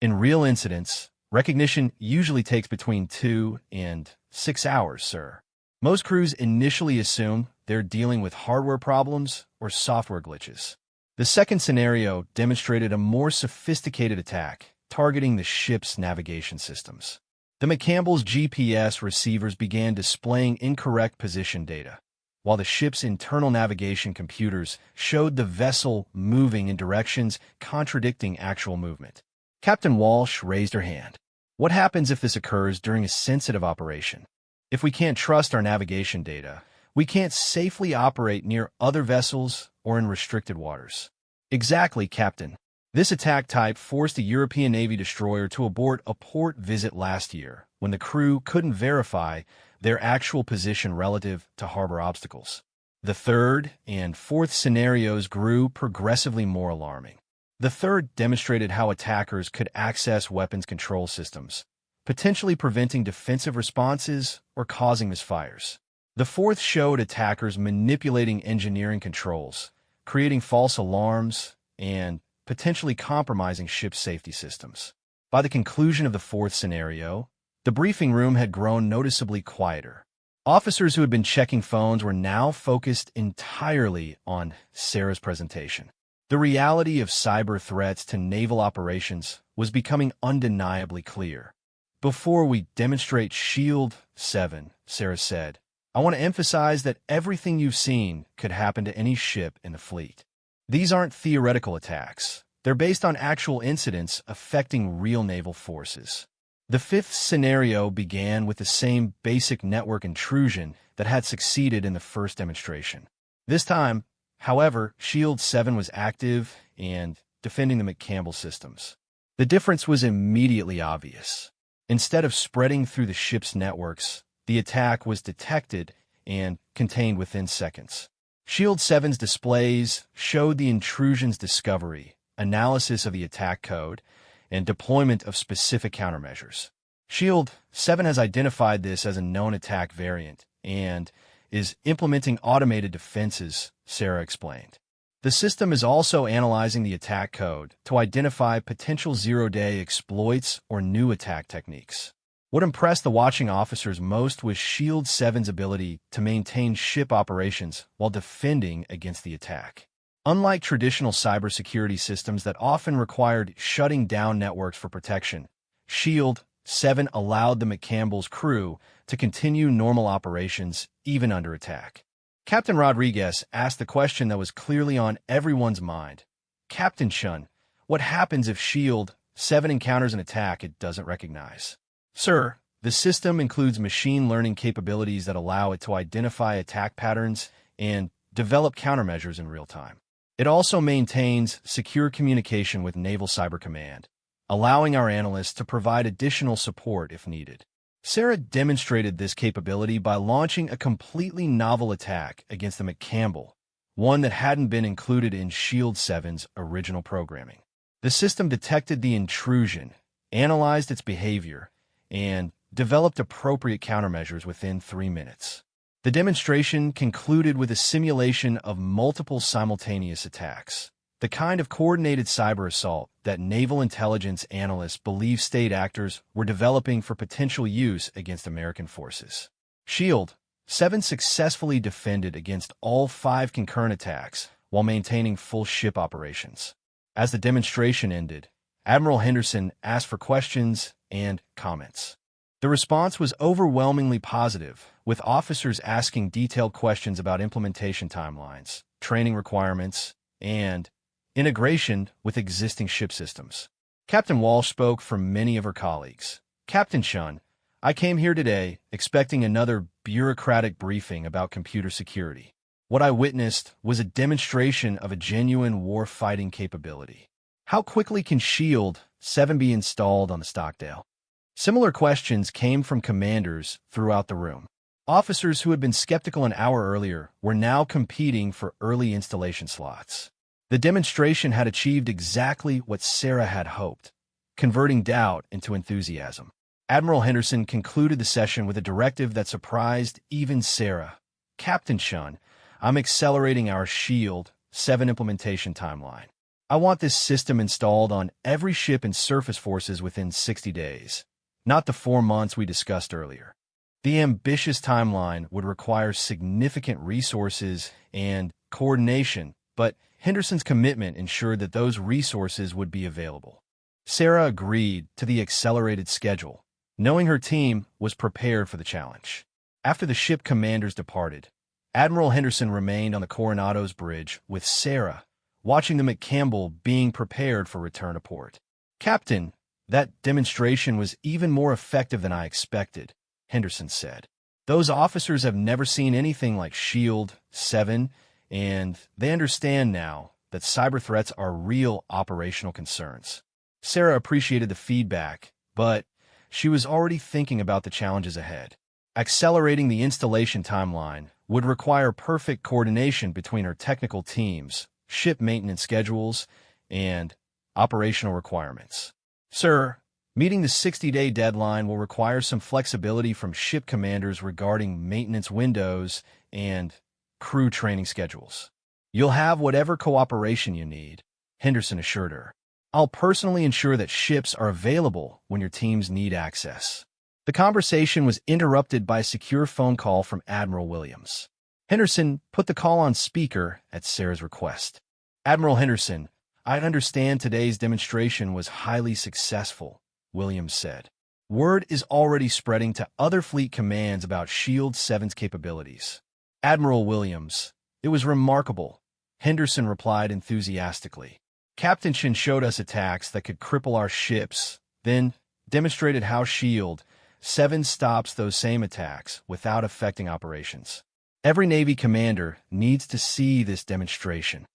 In real incidents, recognition usually takes between 2 and 6 hours, sir. Most crews initially assume they're dealing with hardware problems or software glitches. The second scenario demonstrated a more sophisticated attack, targeting the ship's navigation systems. The McCampbell's GPS receivers began displaying incorrect position data, while the ship's internal navigation computers showed the vessel moving in directions contradicting actual movement. Captain Walsh raised her hand. What happens if this occurs during a sensitive operation? If we can't trust our navigation data, we can't safely operate near other vessels or in restricted waters. Exactly, Captain. This attack type forced a European Navy destroyer to abort a port visit last year when the crew couldn't verify their actual position relative to harbor obstacles. The third and fourth scenarios grew progressively more alarming. The third demonstrated how attackers could access weapons control systems, potentially preventing defensive responses or causing misfires. The fourth showed attackers manipulating engineering controls, creating false alarms, and potentially compromising ship safety systems. By the conclusion of the fourth scenario, the briefing room had grown noticeably quieter. Officers who had been checking phones were now focused entirely on Sarah's presentation. The reality of cyber threats to naval operations was becoming undeniably clear. Before we demonstrate Shield 7, Sarah said, I want to emphasize that everything you've seen could happen to any ship in the fleet. These aren't theoretical attacks. They're based on actual incidents affecting real naval forces. The fifth scenario began with the same basic network intrusion that had succeeded in the first demonstration. This time, however, Shield 7 was active and defending the McCampbell systems. The difference was immediately obvious. Instead of spreading through the ship's networks, the attack was detected and contained within seconds. Shield 7's displays showed the intrusion's discovery, analysis of the attack code, and deployment of specific countermeasures. Shield 7 has identified this as a known attack variant and is implementing automated defenses, Sarah explained. The system is also analyzing the attack code to identify potential zero-day exploits or new attack techniques. What impressed the watching officers most was Shield 7's ability to maintain ship operations while defending against the attack. Unlike traditional cybersecurity systems that often required shutting down networks for protection, Shield 7 allowed the McCampbell's crew to continue normal operations even under attack. Captain Rodriguez asked the question that was clearly on everyone's mind. Captain Shun, what happens if Shield 7 encounters an attack it doesn't recognize? Sir, the system includes machine learning capabilities that allow it to identify attack patterns and develop countermeasures in real time. It also maintains secure communication with Naval Cyber Command, allowing our analysts to provide additional support if needed. Sarah demonstrated this capability by launching a completely novel attack against the McCampbell, one that hadn't been included in Shield 7's original programming. The system detected the intrusion, analyzed its behavior, and developed appropriate countermeasures within 3 minutes. The demonstration concluded with a simulation of multiple simultaneous attacks, the kind of coordinated cyber assault that naval intelligence analysts believe state actors were developing for potential use against American forces. Shield 7 successfully defended against all 5 concurrent attacks while maintaining full ship operations. As the demonstration ended, Admiral Henderson asked for questions and comments. The response was overwhelmingly positive, with officers asking detailed questions about implementation timelines, training requirements, and integration with existing ship systems. Captain Walsh spoke for many of her colleagues. Captain Shun, I came here today expecting another bureaucratic briefing about computer security. What I witnessed was a demonstration of a genuine war-fighting capability. How quickly can SHIELD 7 be installed on the Stockdale? Similar questions came from commanders throughout the room. Officers who had been skeptical an hour earlier were now competing for early installation slots. The demonstration had achieved exactly what Sarah had hoped, converting doubt into enthusiasm. Admiral Henderson concluded the session with a directive that surprised even Sarah. Captain Shun, I'm accelerating our SHIELD 7 implementation timeline. I want this system installed on every ship in surface forces within 60 days, not the 4 months we discussed earlier. The ambitious timeline would require significant resources and coordination, but Henderson's commitment ensured that those resources would be available. Sarah agreed to the accelerated schedule, knowing her team was prepared for the challenge. After the ship commanders departed, Admiral Henderson remained on the Coronado's bridge with Sarah, watching the McCampbell being prepared for return to port. Captain, that demonstration was even more effective than I expected, Henderson said. Those officers have never seen anything like SHIELD 7, and they understand now that cyber threats are real operational concerns. Sarah appreciated the feedback, but she was already thinking about the challenges ahead. Accelerating the installation timeline would require perfect coordination between her technical teams, ship maintenance schedules, and operational requirements. Sir, meeting the 60-day deadline will require some flexibility from ship commanders regarding maintenance windows and crew training schedules. You'll have whatever cooperation you need, Henderson assured her. I'll personally ensure that ships are available when your teams need access. The conversation was interrupted by a secure phone call from Admiral Williams. Henderson put the call on speaker at Sarah's request. Admiral Henderson, I understand today's demonstration was highly successful, Williams said. Word is already spreading to other fleet commands about SHIELD 7's capabilities. Admiral Williams, it was remarkable, Henderson replied enthusiastically. Captain Shin showed us attacks that could cripple our ships, then demonstrated how SHIELD 7 stops those same attacks without affecting operations. Every Navy commander needs to see this demonstration.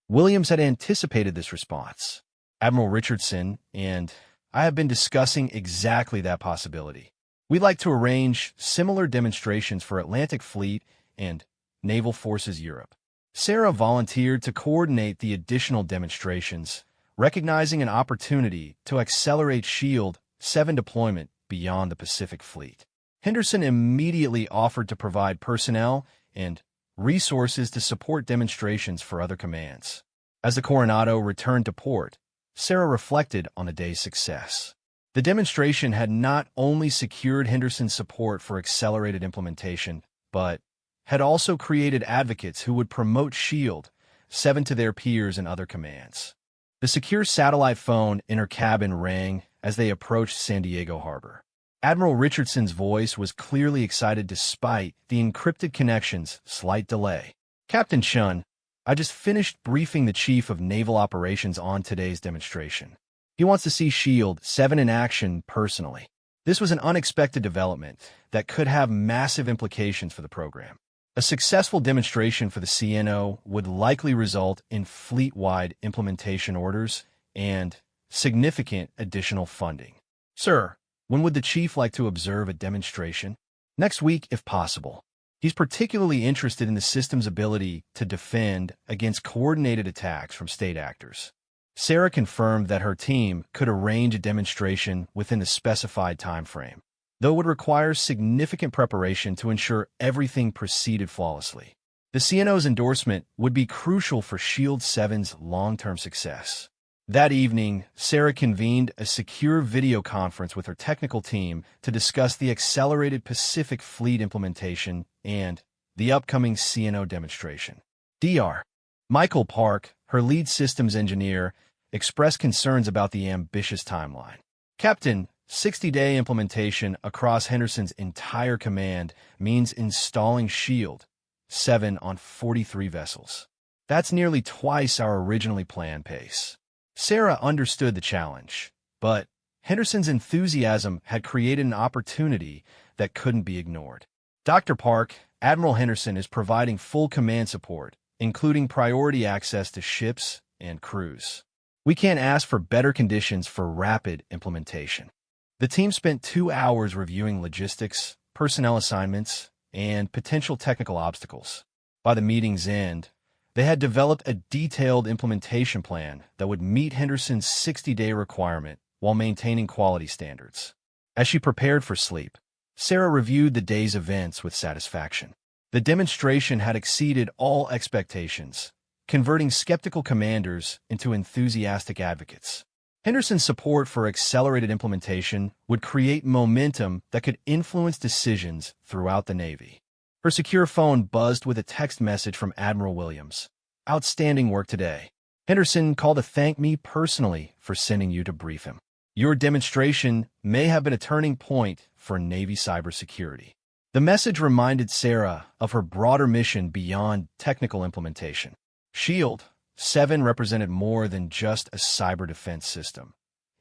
Williams had anticipated this response. Admiral Richardson and I have been discussing exactly that possibility. We'd like to arrange similar demonstrations for Atlantic Fleet and Naval Forces Europe. Sarah volunteered to coordinate the additional demonstrations, recognizing an opportunity to accelerate SHIELD 7 deployment beyond the Pacific Fleet. Henderson immediately offered to provide personnel and resources to support demonstrations for other commands. As the Coronado returned to port, Sarah reflected on the day's success. The demonstration had not only secured Henderson's support for accelerated implementation, but had also created advocates who would promote SHIELD 7 to their peers in other commands. The secure satellite phone in her cabin rang as they approached San Diego Harbor. Admiral Richardson's voice was clearly excited despite the encrypted connection's slight delay. Captain Shun, I just finished briefing the Chief of Naval Operations on today's demonstration. He wants to see SHIELD 7 in action personally. This was an unexpected development that could have massive implications for the program. A successful demonstration for the CNO would likely result in fleet-wide implementation orders and significant additional funding. Sir, when would the Chief like to observe a demonstration? Next week, if possible. He's particularly interested in the system's ability to defend against coordinated attacks from state actors. Sarah confirmed that her team could arrange a demonstration within the specified time frame, though it would require significant preparation to ensure everything proceeded flawlessly. The CNO's endorsement would be crucial for SHIELD 7's long-term success. That evening, Sarah convened a secure video conference with her technical team to discuss the accelerated Pacific Fleet implementation and the upcoming CNO demonstration. Dr. Michael Park, her lead systems engineer, expressed concerns about the ambitious timeline. Captain, 60-day implementation across Henderson's entire command means installing SHIELD 7 on 43 vessels. That's nearly twice our originally planned pace. Sarah understood the challenge, but Henderson's enthusiasm had created an opportunity that couldn't be ignored. Dr. Park, Admiral Henderson is providing full command support, including priority access to ships and crews. We can't ask for better conditions for rapid implementation. The team spent 2 hours reviewing logistics, personnel assignments, and potential technical obstacles. By the meeting's end, they had developed a detailed implementation plan that would meet Henderson's 60-day requirement while maintaining quality standards. As she prepared for sleep, Sarah reviewed the day's events with satisfaction. The demonstration had exceeded all expectations, converting skeptical commanders into enthusiastic advocates. Henderson's support for accelerated implementation would create momentum that could influence decisions throughout the Navy. Her secure phone buzzed with a text message from Admiral Williams. "Outstanding work today. Henderson called to thank me personally for sending you to brief him. Your demonstration may have been a turning point for Navy cybersecurity." The message reminded Sarah of her broader mission beyond technical implementation. SHIELD 7 represented more than just a cyber defense system.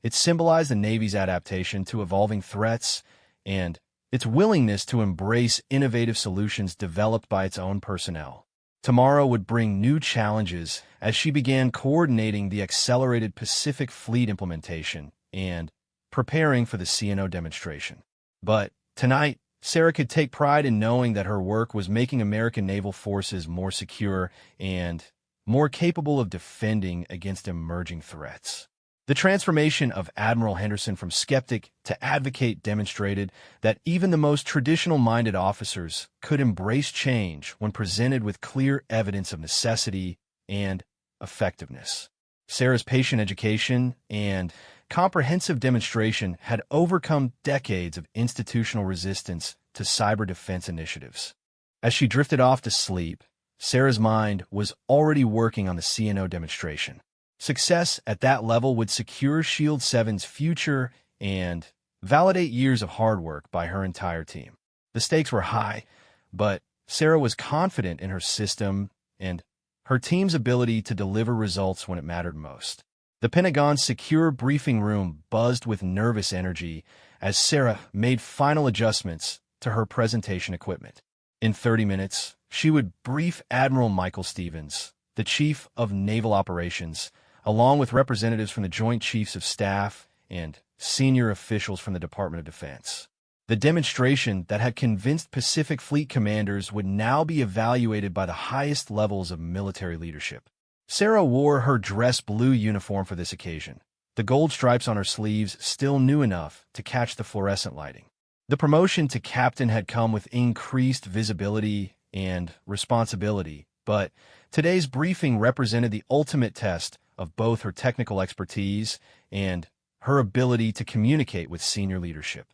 It symbolized the Navy's adaptation to evolving threats and its willingness to embrace innovative solutions developed by its own personnel. Tomorrow would bring new challenges as she began coordinating the accelerated Pacific Fleet implementation and preparing for the CNO demonstration. But tonight, Sarah could take pride in knowing that her work was making American naval forces more secure and more capable of defending against emerging threats. The transformation of Admiral Henderson from skeptic to advocate demonstrated that even the most traditional-minded officers could embrace change when presented with clear evidence of necessity and effectiveness. Sarah's patient education and comprehensive demonstration had overcome decades of institutional resistance to cyber defense initiatives. As she drifted off to sleep, Sarah's mind was already working on the CNO demonstration. Success at that level would secure SHIELD 7's future and validate years of hard work by her entire team. The stakes were high, but Sarah was confident in her system and her team's ability to deliver results when it mattered most. The Pentagon's secure briefing room buzzed with nervous energy as Sarah made final adjustments to her presentation equipment. In 30 minutes, she would brief Admiral Michael Stevens, the Chief of Naval Operations, along with representatives from the Joint Chiefs of Staff and senior officials from the Department of Defense. The demonstration that had convinced Pacific Fleet commanders would now be evaluated by the highest levels of military leadership. Sarah wore her dress blue uniform for this occasion, the gold stripes on her sleeves still new enough to catch the fluorescent lighting. The promotion to captain had come with increased visibility and responsibility, but today's briefing represented the ultimate test of both her technical expertise and her ability to communicate with senior leadership.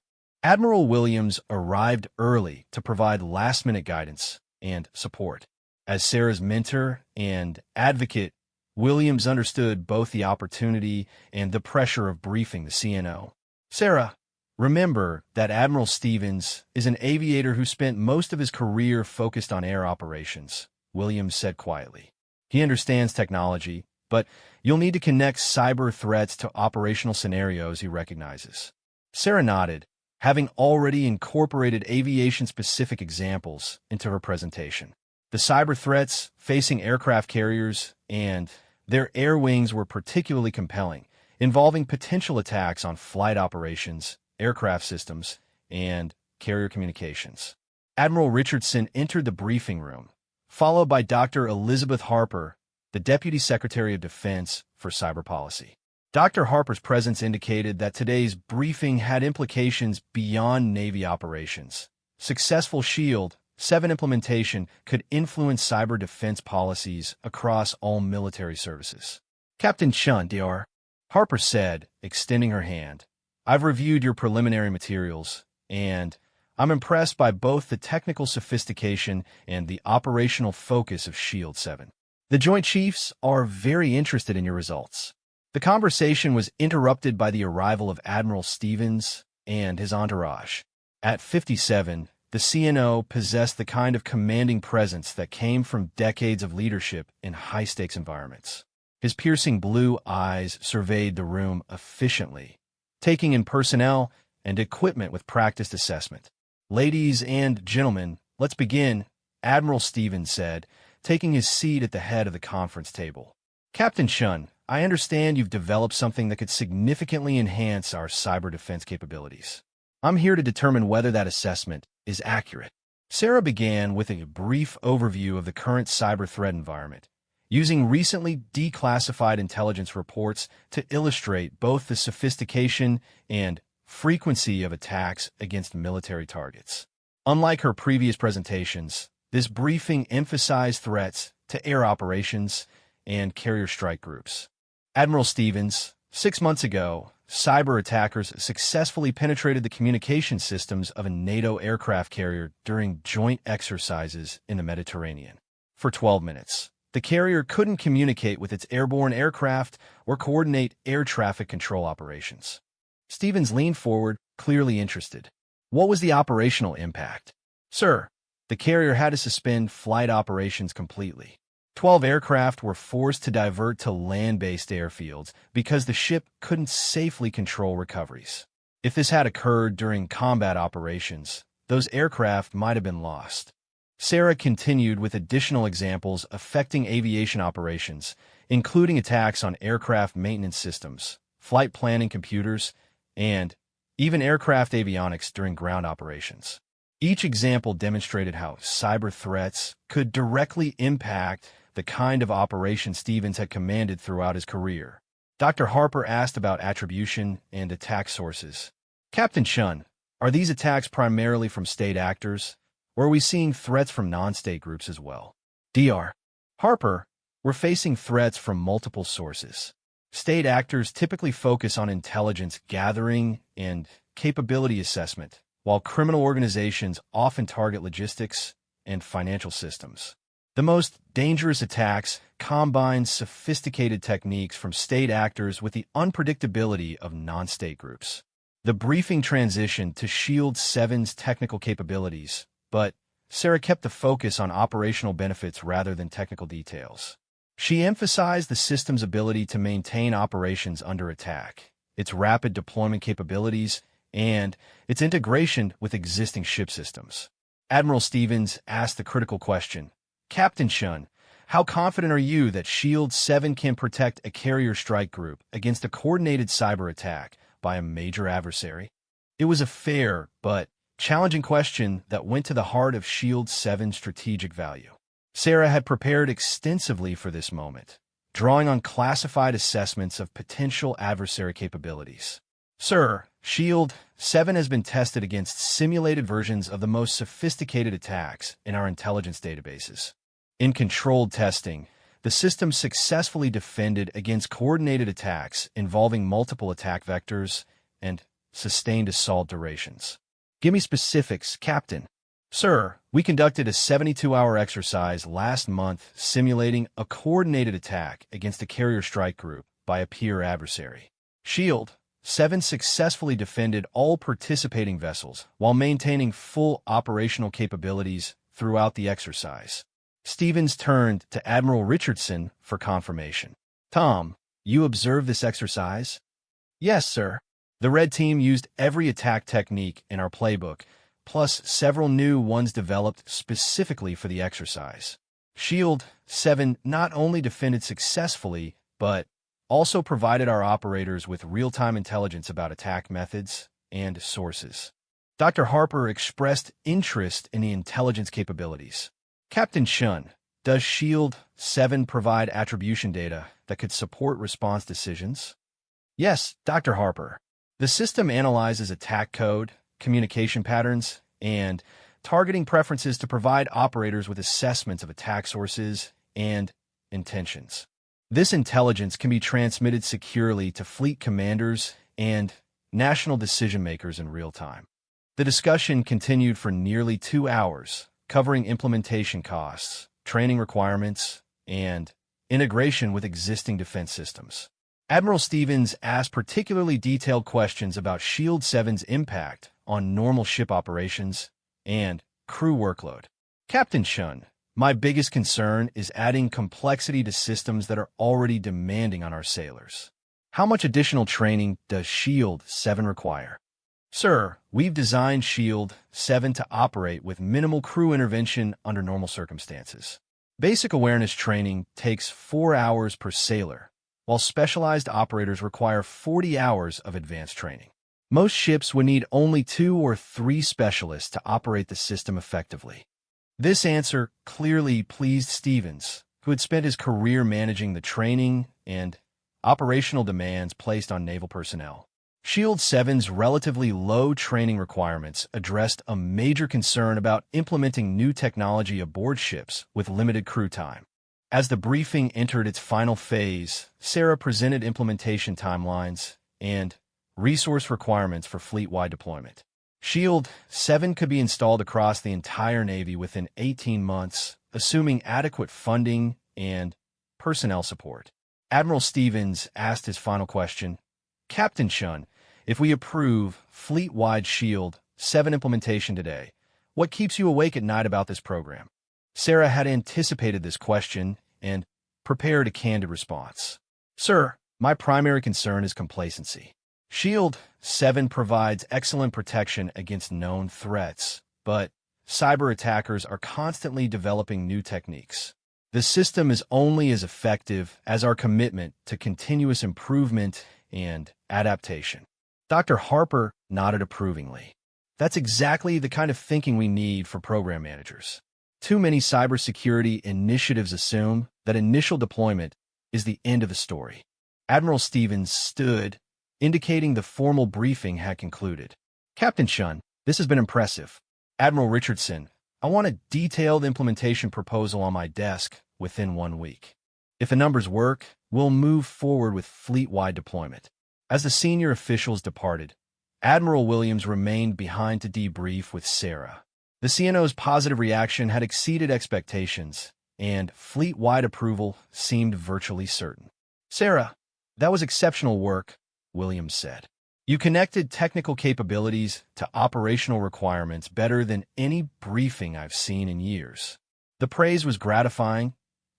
Admiral Williams arrived early to provide last-minute guidance and support. As Sarah's mentor and advocate, Williams understood both the opportunity and the pressure of briefing the CNO. "Sarah, remember that Admiral Stevens is an aviator who spent most of his career focused on air operations," Williams said quietly. "He understands technology, but you'll need to connect cyber threats to operational scenarios he recognizes." Sarah nodded, having already incorporated aviation-specific examples into her presentation. The cyber threats facing aircraft carriers and their air wings were particularly compelling, involving potential attacks on flight operations, aircraft systems, and carrier communications. Admiral Richardson entered the briefing room, followed by Dr. Elizabeth Harper, the Deputy Secretary of Defense for Cyber Policy. Dr. Harper's presence indicated that today's briefing had implications beyond Navy operations. Successful SHIELD 7 implementation could influence cyber defense policies across all military services. "Captain Chun, Dr." Harper said, extending her hand. "I've reviewed your preliminary materials, and I'm impressed by both the technical sophistication and the operational focus of SHIELD 7. The Joint Chiefs are very interested in your results. The conversation was interrupted by the arrival of Admiral Stevens and his entourage. At 57, the CNO possessed the kind of commanding presence that came from decades of leadership in high-stakes environments. His piercing blue eyes surveyed the room efficiently, taking in personnel and equipment with practiced assessment. "Ladies and gentlemen, let's begin," Admiral Stevens said, taking his seat at the head of the conference table. "Captain Shun, I understand you've developed something that could significantly enhance our cyber defense capabilities. I'm here to determine whether that assessment is accurate." Sarah began with a brief overview of the current cyber threat environment, using recently declassified intelligence reports to illustrate both the sophistication and frequency of attacks against military targets. Unlike her previous presentations, this briefing emphasized threats to air operations and carrier strike groups. Admiral Stevens, 6 months ago, cyber attackers successfully penetrated the communication systems of a NATO aircraft carrier during joint exercises in the Mediterranean. For 12 minutes, the carrier couldn't communicate with its airborne aircraft or coordinate air traffic control operations. Stevens leaned forward, clearly interested. "What was the operational impact?" "Sir, the carrier had to suspend flight operations completely. 12 aircraft were forced to divert to land-based airfields because the ship couldn't safely control recoveries. If this had occurred during combat operations, those aircraft might have been lost." Sarah continued with additional examples affecting aviation operations, including attacks on aircraft maintenance systems, flight planning computers, and even aircraft avionics during ground operations. Each example demonstrated how cyber threats could directly impact the kind of operation Stevens had commanded throughout his career. Dr. Harper asked about attribution and attack sources. "Captain Shun, are these attacks primarily from state actors, or are we seeing threats from non-state groups as well?" Dr. Harper, "We're facing threats from multiple sources. State actors typically focus on intelligence gathering and capability assessment, while criminal organizations often target logistics and financial systems. The most dangerous attacks combine sophisticated techniques from state actors with the unpredictability of non-state groups." The briefing transitioned to Shield 7's technical capabilities, but Sarah kept the focus on operational benefits rather than technical details. She emphasized the system's ability to maintain operations under attack, its rapid deployment capabilities, and its integration with existing ship systems. Admiral Stevens asked the critical question, "Captain Shun, how confident are you that Shield 7 can protect a carrier strike group against a coordinated cyber attack by a major adversary?" It was a fair but challenging question that went to the heart of Shield 7's strategic value. Sarah had prepared extensively for this moment, drawing on classified assessments of potential adversary capabilities. "Sir, Shield 7 has been tested against simulated versions of the most sophisticated attacks in our intelligence databases. In controlled testing, the system successfully defended against coordinated attacks involving multiple attack vectors and sustained assault durations." "Give me specifics, Captain." "Sir, we conducted a 72-hour exercise last month simulating a coordinated attack against a carrier strike group by a peer adversary. Shield 7 successfully defended all participating vessels while maintaining full operational capabilities throughout the exercise." Stevens turned to Admiral Richardson for confirmation. "Tom, you observed this exercise?" "Yes, sir. The Red Team used every attack technique in our playbook, plus several new ones developed specifically for the exercise. Shield 7 not only defended successfully, but also provided our operators with real-time intelligence about attack methods and sources." Dr. Harper expressed interest in the intelligence capabilities. "Captain Shun, does Shield 7 provide attribution data that could support response decisions?" "Yes, Dr. Harper. The system analyzes attack code, communication patterns, and targeting preferences to provide operators with assessments of attack sources and intentions. This intelligence can be transmitted securely to fleet commanders and national decision-makers in real time." The discussion continued for nearly 2 hours, covering implementation costs, training requirements, and integration with existing defense systems. Admiral Stevens asked particularly detailed questions about Shield 7's impact on normal ship operations and crew workload. Captain Chun, my biggest concern is adding complexity to systems that are already demanding on our sailors. How much additional training does Shield 7 require? Sir, we've designed Shield 7 to operate with minimal crew intervention under normal circumstances. Basic awareness training takes 4 hours per sailor, while specialized operators require 40 hours of advanced training. Most ships would need only 2 or 3 specialists to operate the system effectively. This answer clearly pleased Stevens, who had spent his career managing the training and operational demands placed on naval personnel. Shield 7's relatively low training requirements addressed a major concern about implementing new technology aboard ships with limited crew time. As the briefing entered its final phase, Sarah presented implementation timelines and resource requirements for fleet-wide deployment. Shield 7 could be installed across the entire Navy within 18 months, assuming adequate funding and personnel support. Admiral Stevens asked his final question, Captain Chun, if we approve fleet-wide Shield 7 implementation today, what keeps you awake at night about this program? Sarah had anticipated this question and prepared a candid response. Sir, my primary concern is complacency. Shield 7 provides excellent protection against known threats, but cyber attackers are constantly developing new techniques. The system is only as effective as our commitment to continuous improvement and adaptation. Dr. Harper nodded approvingly. That's exactly the kind of thinking we need for program managers. Too many cybersecurity initiatives assume that initial deployment is the end of the story. Admiral Stevens stood, indicating the formal briefing had concluded. Captain Chun, this has been impressive. Admiral Richardson, I want a detailed implementation proposal on my desk within 1 week. If the numbers work, we'll move forward with fleet-wide deployment. As the senior officials departed, Admiral Williams remained behind to debrief with Sarah. The CNO's positive reaction had exceeded expectations, and fleet-wide approval seemed virtually certain. Sarah, that was exceptional work, Williams said. You connected technical capabilities to operational requirements better than any briefing I've seen in years. The praise was gratifying,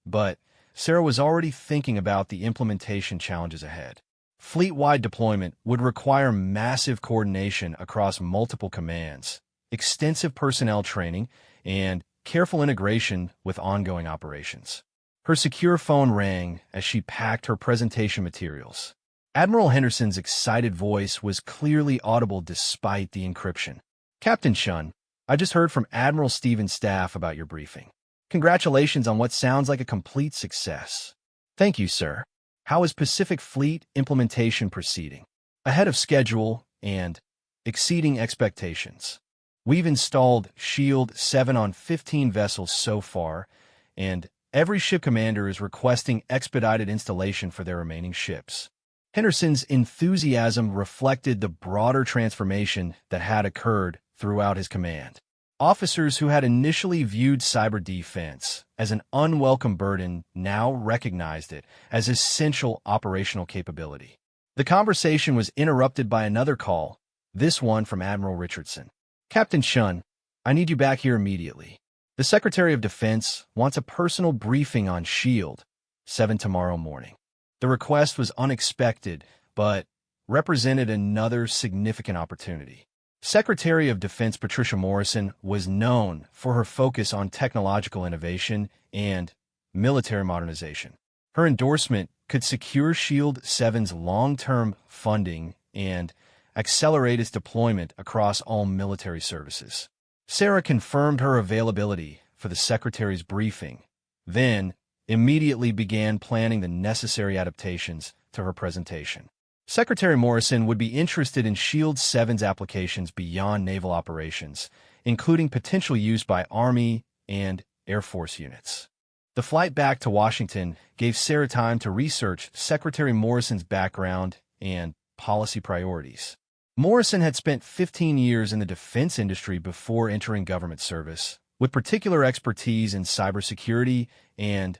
but Sarah was already thinking about the implementation challenges ahead. Fleet-wide deployment would require massive coordination across multiple commands, extensive personnel training, and careful integration with ongoing operations. Her secure phone rang as she packed her presentation materials. Admiral Henderson's excited voice was clearly audible despite the encryption. Captain Chun, I just heard from Admiral Stevens' staff about your briefing. Congratulations on what sounds like a complete success. Thank you, sir. How is Pacific Fleet implementation proceeding? Ahead of schedule and exceeding expectations. We've installed Shield 7 on 15 vessels so far, and every ship commander is requesting expedited installation for their remaining ships. Henderson's enthusiasm reflected the broader transformation that had occurred throughout his command. Officers who had initially viewed cyber defense as an unwelcome burden now recognized it as essential operational capability. The conversation was interrupted by another call, this one from Admiral Richardson. Captain Chun, I need you back here immediately. The Secretary of Defense wants a personal briefing on Shield 7 tomorrow morning. The request was unexpected, but represented another significant opportunity. Secretary of Defense Patricia Morrison was known for her focus on technological innovation and military modernization. Her endorsement could secure Shield 7's long-term funding and accelerate its deployment across all military services. Sarah confirmed her availability for the Secretary's briefing, then immediately began planning the necessary adaptations to her presentation. Secretary Morrison would be interested in Shield 7's applications beyond naval operations, including potential use by Army and Air Force units. The flight back to Washington gave Sarah time to research Secretary Morrison's background and policy priorities. Morrison had spent 15 years in the defense industry before entering government service, with particular expertise in cybersecurity and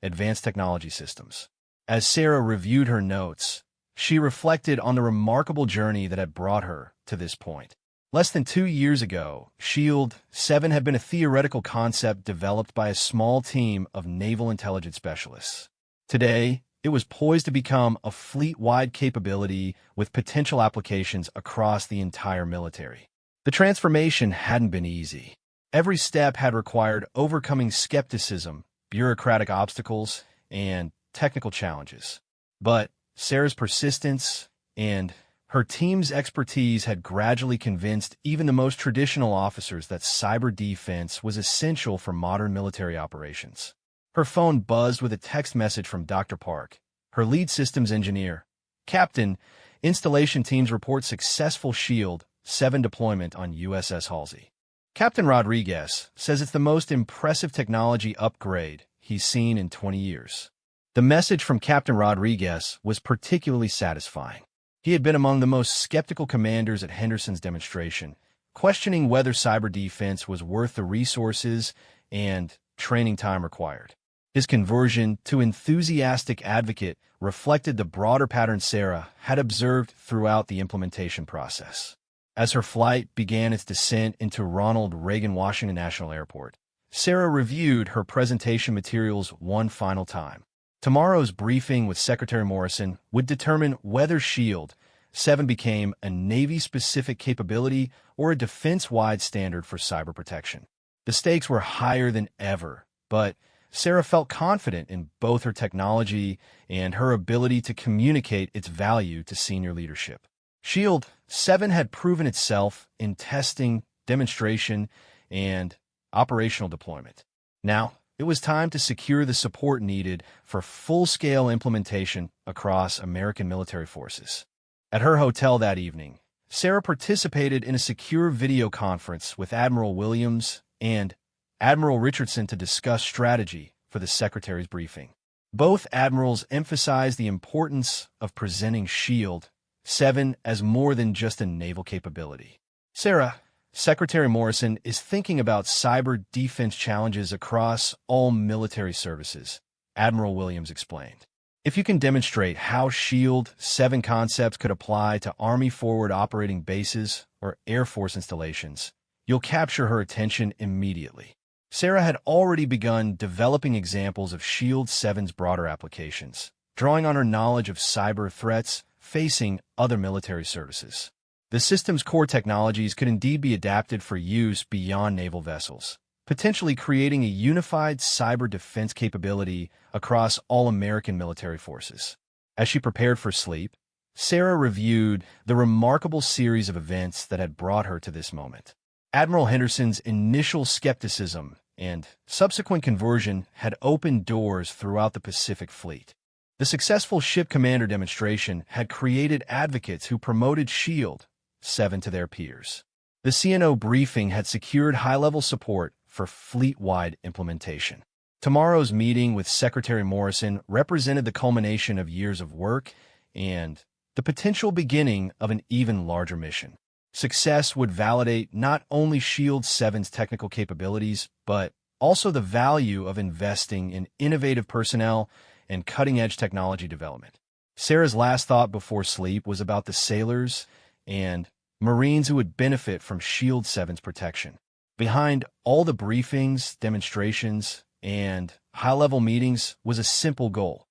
Advanced Technology Systems. As Sarah reviewed her notes, she reflected on the remarkable journey that had brought her to this point. Less than 2 years ago, SHIELD-7 had been a theoretical concept developed by a small team of naval intelligence specialists. Today, it was poised to become a fleet-wide capability with potential applications across the entire military. The transformation hadn't been easy. Every step had required overcoming skepticism, bureaucratic obstacles, and technical challenges. But Sarah's persistence and her team's expertise had gradually convinced even the most traditional officers that cyber defense was essential for modern military operations. Her phone buzzed with a text message from Dr. Park, her lead systems engineer. "Captain, installation teams report successful SHIELD-7 deployment on USS Halsey. Captain Rodriguez says it's the most impressive technology upgrade he's seen in 20 years. The message from Captain Rodriguez was particularly satisfying. He had been among the most skeptical commanders at Henderson's demonstration, questioning whether cyber defense was worth the resources and training time required. His conversion to enthusiastic advocate reflected the broader pattern Sarah had observed throughout the implementation process. As her flight began its descent into Ronald Reagan Washington National Airport, Sarah reviewed her presentation materials one final time. Tomorrow's briefing with Secretary Morrison would determine whether SHIELD-7 became a Navy-specific capability or a defense-wide standard for cyber protection. The stakes were higher than ever, but Sarah felt confident in both her technology and her ability to communicate its value to senior leadership. SHIELD-7 had proven itself in testing, demonstration, and operational deployment. Now, it was time to secure the support needed for full-scale implementation across American military forces. At her hotel that evening, Sarah participated in a secure video conference with Admiral Williams and Admiral Richardson to discuss strategy for the Secretary's briefing. Both admirals emphasized the importance of presenting SHIELD-7 as more than just a naval capability. "Sarah, Secretary Morrison is thinking about cyber defense challenges across all military services," Admiral Williams explained. "If you can demonstrate how SHIELD-7 concepts could apply to Army forward operating bases or Air Force installations, you'll capture her attention immediately." Sarah had already begun developing examples of SHIELD-7's broader applications, drawing on her knowledge of cyber threats facing other military services. The system's core technologies could indeed be adapted for use beyond naval vessels, potentially creating a unified cyber defense capability across all American military forces. As she prepared for sleep, Sarah reviewed the remarkable series of events that had brought her to this moment. Admiral Henderson's initial skepticism and subsequent conversion had opened doors throughout the Pacific Fleet. The successful ship commander demonstration had created advocates who promoted SHIELD-7 to their peers. The CNO briefing had secured high-level support for fleet-wide implementation. Tomorrow's meeting with Secretary Morrison represented the culmination of years of work and the potential beginning of an even larger mission. Success would validate not only SHIELD-7's technical capabilities, but also the value of investing in innovative personnel and cutting-edge technology development. Sarah's last thought before sleep was about the sailors and Marines who would benefit from SHIELD-7's protection. Behind all the briefings, demonstrations, and high-level meetings was a simple goal: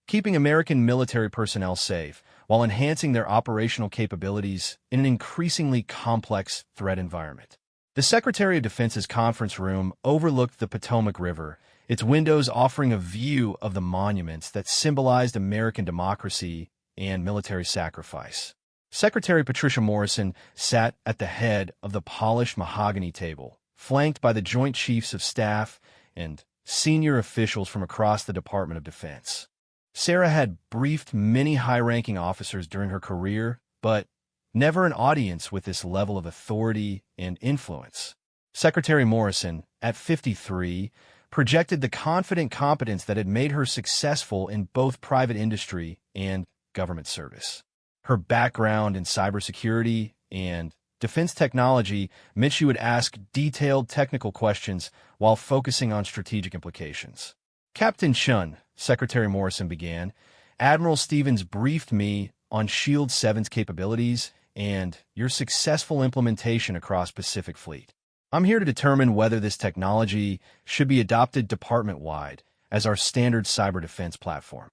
keeping American military personnel safe while enhancing their operational capabilities in an increasingly complex threat environment. The Secretary of Defense's conference room overlooked the Potomac River, its windows offering a view of the monuments that symbolized American democracy and military sacrifice. Secretary Patricia Morrison sat at the head of the polished mahogany table, flanked by the Joint Chiefs of Staff and senior officials from across the Department of Defense. Sarah had briefed many high-ranking officers during her career, but never an audience with this level of authority and influence. Secretary Morrison, at 53, projected the confident competence that had made her successful in both private industry and government service. Her background in cybersecurity and defense technology meant she would ask detailed technical questions while focusing on strategic implications. Captain Shun, Secretary Morrison began, Admiral Stevens briefed me on Shield 7's capabilities and your successful implementation across Pacific Fleet. I'm here to determine whether this technology should be adopted department-wide as our standard cyber defense platform.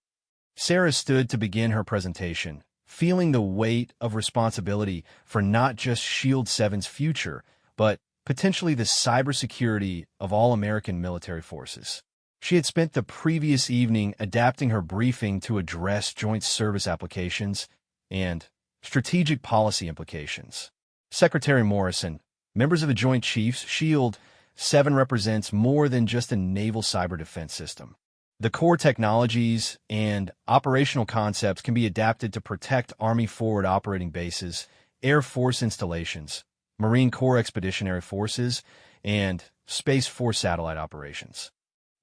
Sarah stood to begin her presentation, feeling the weight of responsibility for not just Shield 7's future, but potentially the cybersecurity of all American military forces. She had spent the previous evening adapting her briefing to address joint service applications and strategic policy implications. Secretary Morrison, members of the Joint Chiefs, Shield 7 represents more than just a naval cyber defense system. The core technologies and operational concepts can be adapted to protect Army forward operating bases, Air Force installations, Marine Corps expeditionary forces, and Space Force satellite operations.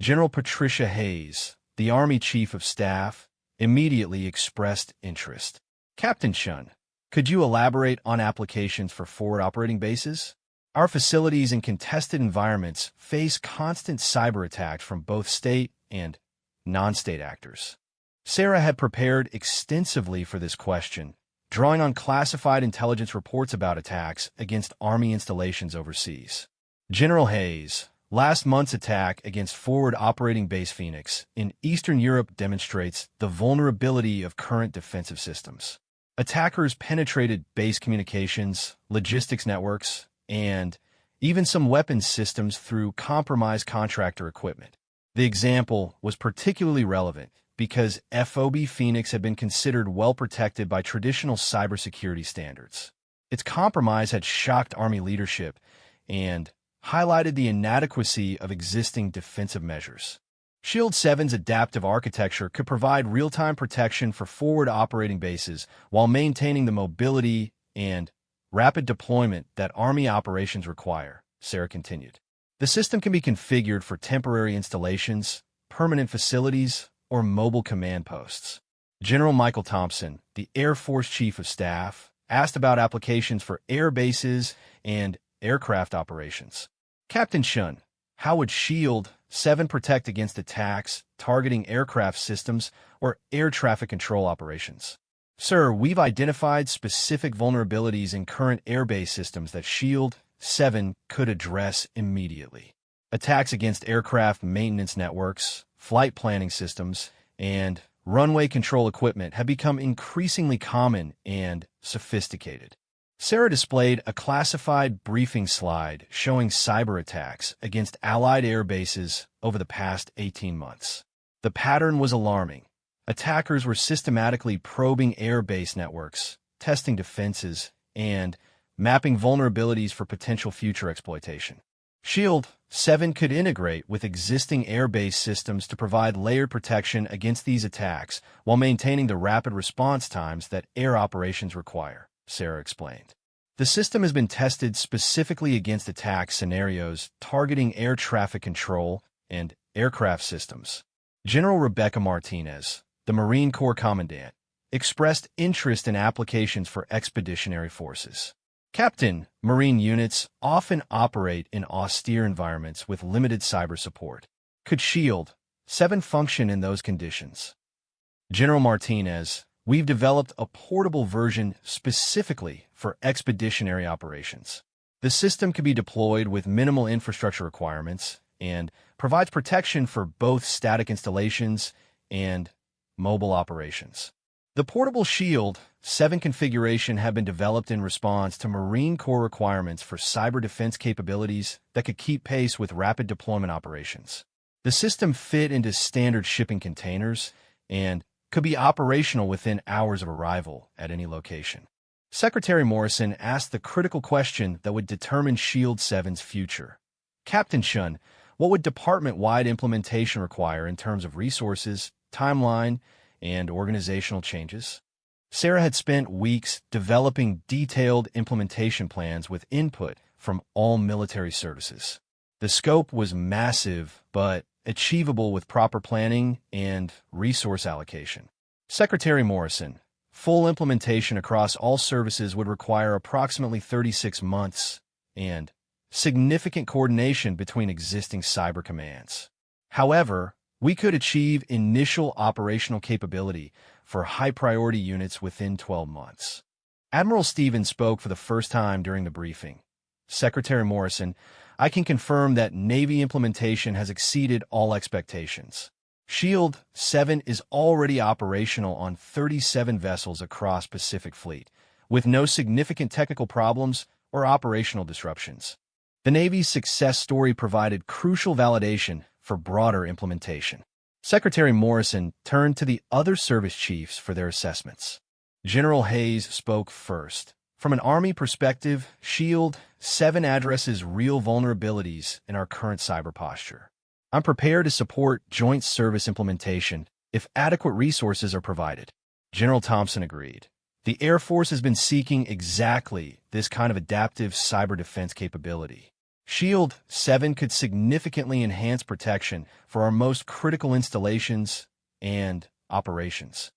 General Patricia Hayes, the Army Chief of Staff, immediately expressed interest. Captain Shun, could you elaborate on applications for forward operating bases? Our facilities in contested environments face constant cyber attacks from both state and non-state actors. Sarah had prepared extensively for this question, drawing on classified intelligence reports about attacks against Army installations overseas. General Hayes, last month's attack against forward operating base Phoenix in Eastern Europe demonstrates the vulnerability of current defensive systems. Attackers penetrated base communications, logistics networks, and even some weapons systems through compromised contractor equipment. The example was particularly relevant because FOB Phoenix had been considered well protected by traditional cybersecurity standards. Its compromise had shocked Army leadership and highlighted the inadequacy of existing defensive measures. Shield 7's adaptive architecture could provide real-time protection for forward operating bases while maintaining the mobility and rapid deployment that Army operations require, Sarah continued. The system can be configured for temporary installations, permanent facilities, or mobile command posts. General Michael Thompson, the Air Force Chief of Staff, asked about applications for air bases and aircraft operations. Captain Shun, how would Shield 7 protect against attacks targeting aircraft systems or air traffic control operations? Sir, we've identified specific vulnerabilities in current airbase systems that Shield 7 could address immediately. Attacks against aircraft maintenance networks, flight planning systems, and runway control equipment have become increasingly common and sophisticated. Sarah displayed a classified briefing slide showing cyber attacks against Allied air bases over the past 18 months. The pattern was alarming. Attackers were systematically probing air base networks, testing defenses, and mapping vulnerabilities for potential future exploitation. Shield 7 could integrate with existing air base systems to provide layered protection against these attacks while maintaining the rapid response times that air operations require, Sarah explained. The system has been tested specifically against attack scenarios targeting air traffic control and aircraft systems. General Rebecca Martinez, the Marine Corps Commandant, expressed interest in applications for expeditionary forces. Captain, Marine units often operate in austere environments with limited cyber support. Could Shield 7 function in those conditions? General Martinez, we've developed a portable version specifically for expeditionary operations. The system can be deployed with minimal infrastructure requirements and provides protection for both static installations and mobile operations. The portable Shield 7 configuration had been developed in response to Marine Corps requirements for cyber defense capabilities that could keep pace with rapid deployment operations. The system fit into standard shipping containers and could be operational within hours of arrival at any location. Secretary Morrison asked the critical question that would determine Shield 7's future. Captain Shun, what would department-wide implementation require in terms of resources, timeline, and organizational changes? Sarah had spent weeks developing detailed implementation plans with input from all military services. The scope was massive, but achievable with proper planning and resource allocation. Secretary Morrison, full implementation across all services would require approximately 36 months and significant coordination between existing cyber commands. However, we could achieve initial operational capability for high-priority units within 12 months. Admiral Stevens spoke for the first time during the briefing. Secretary Morrison, I can confirm that Navy implementation has exceeded all expectations. Shield 7 is already operational on 37 vessels across Pacific Fleet, with no significant technical problems or operational disruptions. The Navy's success story provided crucial validation for broader implementation. Secretary Morrison turned to the other service chiefs for their assessments. General Hayes spoke first. From an Army perspective, Shield 7 addresses real vulnerabilities in our current cyber posture. I'm prepared to support joint service implementation if adequate resources are provided. General Thompson agreed. The Air Force has been seeking exactly this kind of adaptive cyber defense capability. Shield 7 could significantly enhance protection for our most critical installations and operations.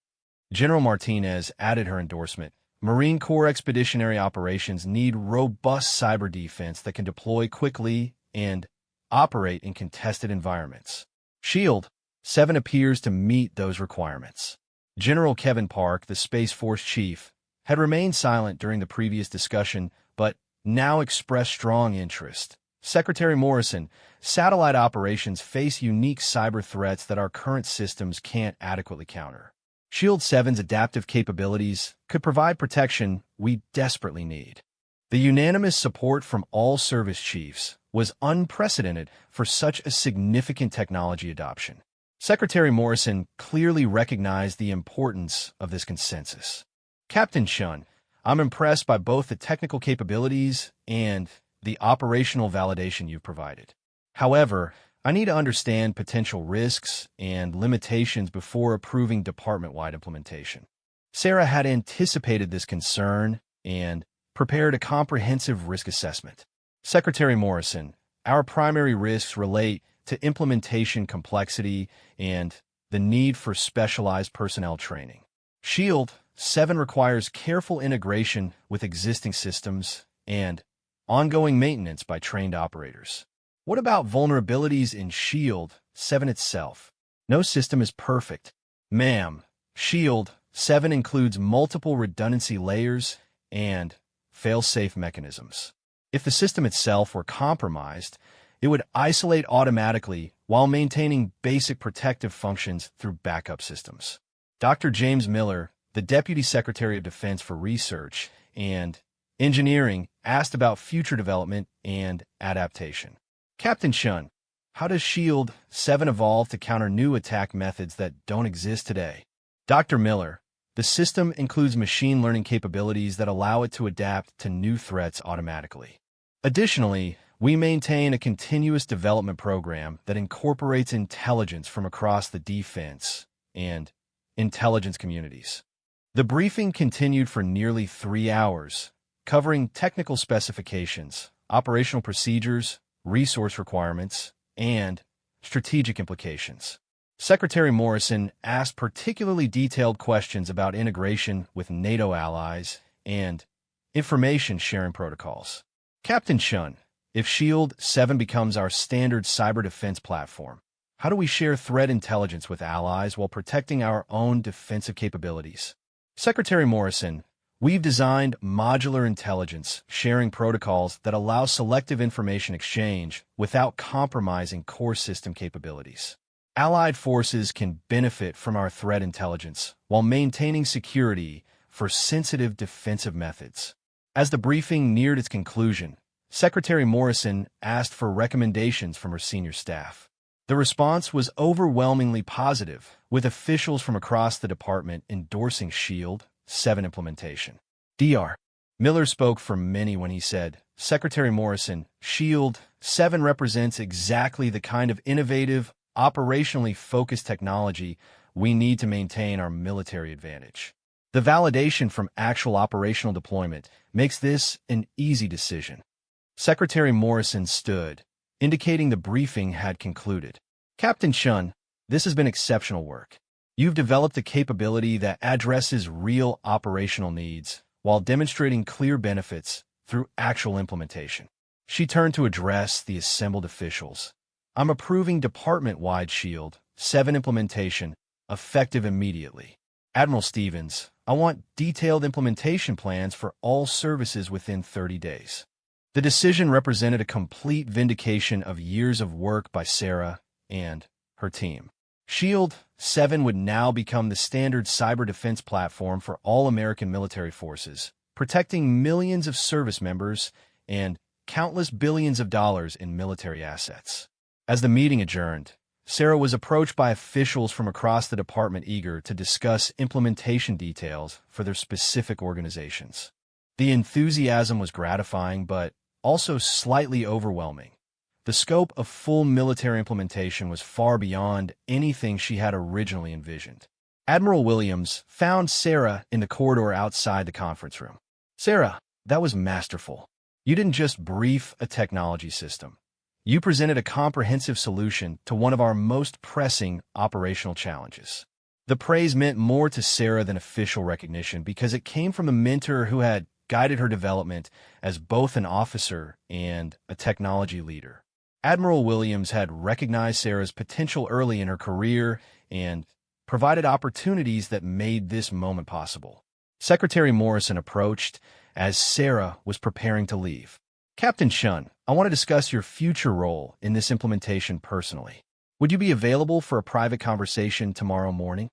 General Martinez added her endorsement. Marine Corps expeditionary operations need robust cyber defense that can deploy quickly and operate in contested environments. Shield 7 appears to meet those requirements. General Kevin Park, the Space Force chief, had remained silent during the previous discussion, but now expressed strong interest. Secretary Morrison, satellite operations face unique cyber threats that our current systems can't adequately counter. Shield 7's adaptive capabilities could provide protection we desperately need. The unanimous support from all service chiefs was unprecedented for such a significant technology adoption. Secretary Morrison clearly recognized the importance of this consensus. Captain Shun, I'm impressed by both the technical capabilities and the operational validation you've provided. However, I need to understand potential risks and limitations before approving department-wide implementation. Sarah had anticipated this concern and prepared a comprehensive risk assessment. Secretary Morrison, our primary risks relate to implementation complexity and the need for specialized personnel training. Shield 7 requires careful integration with existing systems and ongoing maintenance by trained operators. What about vulnerabilities in Shield 7 itself? No system is perfect. Ma'am, Shield 7 includes multiple redundancy layers and fail-safe mechanisms. If the system itself were compromised, it would isolate automatically while maintaining basic protective functions through backup systems. Dr. James Miller, the Deputy Secretary of Defense for Research and Engineering, asked about future development and adaptation. Captain Shun, how does Shield 7 evolve to counter new attack methods that don't exist today? Dr. Miller, the system includes machine learning capabilities that allow it to adapt to new threats automatically. Additionally, we maintain a continuous development program that incorporates intelligence from across the defense and intelligence communities. The briefing continued for nearly 3 hours, covering technical specifications, operational procedures, resource requirements, and strategic implications. Secretary Morrison asked particularly detailed questions about integration with NATO allies and information sharing protocols. Captain Shun, if Shield 7 becomes our standard cyber defense platform, how do we share threat intelligence with allies while protecting our own defensive capabilities? Secretary Morrison, we've designed modular intelligence sharing protocols that allow selective information exchange without compromising core system capabilities. Allied forces can benefit from our threat intelligence while maintaining security for sensitive defensive methods. As the briefing neared its conclusion, Secretary Morrison asked for recommendations from her senior staff. The response was overwhelmingly positive, with officials from across the department endorsing Shield 7 implementation. Dr. Miller spoke for many when he said, Secretary Morrison, Shield 7 represents exactly the kind of innovative, operationally focused technology we need to maintain our military advantage. The validation from actual operational deployment makes this an easy decision. Secretary Morrison stood, indicating the briefing had concluded. Captain Shun, this has been exceptional work. You've developed a capability that addresses real operational needs while demonstrating clear benefits through actual implementation. She turned to address the assembled officials. I'm approving department-wide Shield 7 implementation, effective immediately. Admiral Stevens, I want detailed implementation plans for all services within 30 days. The decision represented a complete vindication of years of work by Sarah and her team. Shield 7 would now become the standard cyber defense platform for all American military forces, protecting millions of service members and countless billions of dollars in military assets. As the meeting adjourned, Sarah was approached by officials from across the department eager to discuss implementation details for their specific organizations. The enthusiasm was gratifying, but also slightly overwhelming. The scope of full military implementation was far beyond anything she had originally envisioned. Admiral Williams found Sarah in the corridor outside the conference room. "Sarah, that was masterful. You didn't just brief a technology system. You presented a comprehensive solution to one of our most pressing operational challenges." The praise meant more to Sarah than official recognition because it came from a mentor who had guided her development as both an officer and a technology leader. Admiral Williams had recognized Sarah's potential early in her career and provided opportunities that made this moment possible. Secretary Morrison approached as Sarah was preparing to leave. "Captain Shun, I want to discuss your future role in this implementation personally. Would you be available for a private conversation tomorrow morning?"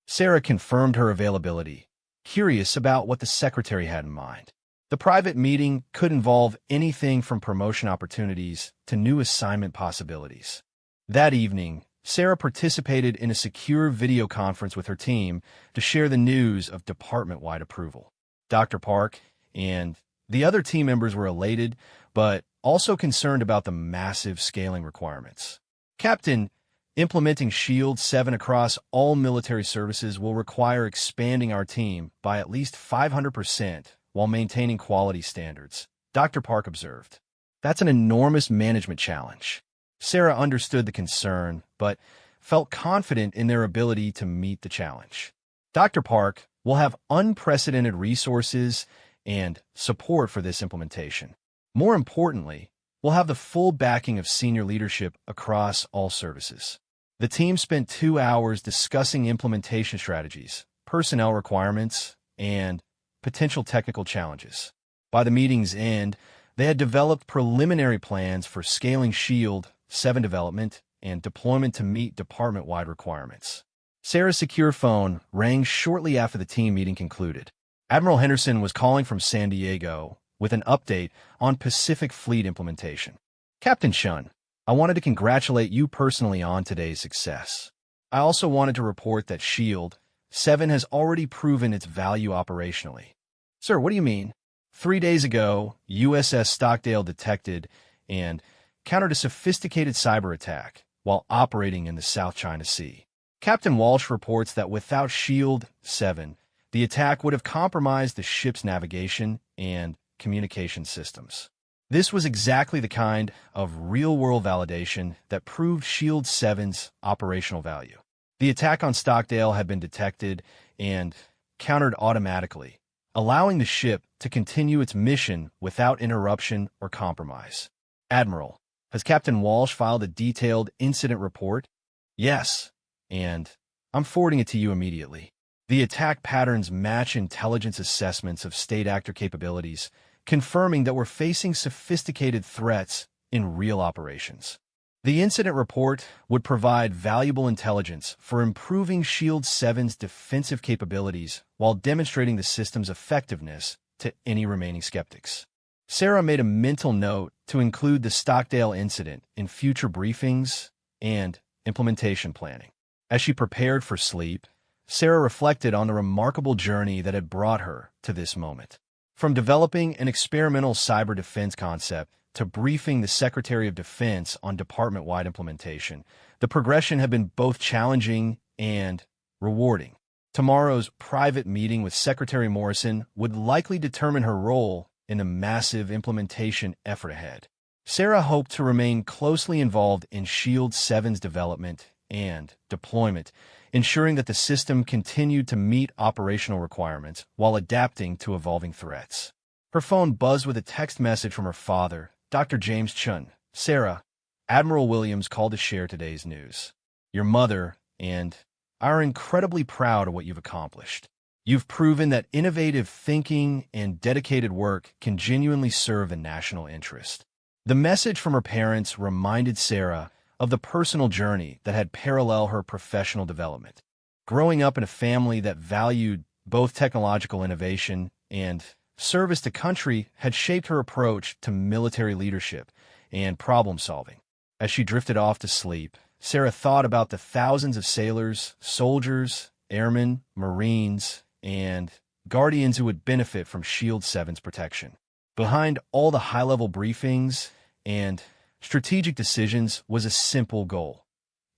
Sarah confirmed her availability, curious about what the secretary had in mind. The private meeting could involve anything from promotion opportunities to new assignment possibilities. That evening, Sarah participated in a secure video conference with her team to share the news of department-wide approval. Dr. Park and the other team members were elated, but also concerned about the massive scaling requirements. "Captain, implementing Shield 7 across all military services will require expanding our team by at least 500% while maintaining quality standards," Dr. Park observed. "That's an enormous management challenge." Sarah understood the concern, but felt confident in their ability to meet the challenge. Dr. Park will have unprecedented resources and support for this implementation. More importantly, we'll have the full backing of senior leadership across all services. The team spent 2 hours discussing implementation strategies, personnel requirements, and potential technical challenges. By the meeting's end, they had developed preliminary plans for scaling Shield 7 development and deployment to meet department-wide requirements. Sarah's secure phone rang shortly after the team meeting concluded. Admiral Henderson was calling from San Diego with an update on Pacific Fleet implementation. "Captain Shun, I wanted to congratulate you personally on today's success. I also wanted to report that Shield 7 has already proven its value operationally." "Sir, what do you mean?" 3 days ago, USS Stockdale detected and countered a sophisticated cyber attack while operating in the South China Sea. Captain Walsh reports that without Shield 7, the attack would have compromised the ship's navigation and communication systems. This was exactly the kind of real-world validation that proved Shield 7's operational value. The attack on Stockdale had been detected and countered automatically, allowing the ship to continue its mission without interruption or compromise. "Admiral, has Captain Walsh filed a detailed incident report?" "Yes, and I'm forwarding it to you immediately. The attack patterns match intelligence assessments of state actor capabilities, confirming that we're facing sophisticated threats in real operations. The incident report would provide valuable intelligence for improving Shield 7's defensive capabilities while demonstrating the system's effectiveness to any remaining skeptics." Sarah made a mental note to include the Stockdale incident in future briefings and implementation planning. As she prepared for sleep, Sarah reflected on the remarkable journey that had brought her to this moment. From developing an experimental cyber defense concept to briefing the Secretary of Defense on department-wide implementation, the progression had been both challenging and rewarding. Tomorrow's private meeting with Secretary Morrison would likely determine her role in the massive implementation effort ahead. Sarah hoped to remain closely involved in Shield 7's development and deployment, ensuring that the system continued to meet operational requirements while adapting to evolving threats. Her phone buzzed with a text message from her father, Dr. James Chun. "Sarah, Admiral Williams called to share today's news. Your mother and I are incredibly proud of what you've accomplished. You've proven that innovative thinking and dedicated work can genuinely serve the national interest. The message from her parents reminded Sarah of the personal journey that had paralleled her professional development. Growing up in a family that valued both technological innovation and service to country had shaped her approach to military leadership and problem solving. As she drifted off to sleep, Sarah thought about the thousands of sailors, soldiers, airmen, Marines, and Guardians who would benefit from Shield 7's protection. Behind all the high-level briefings and strategic decisions was a simple goal: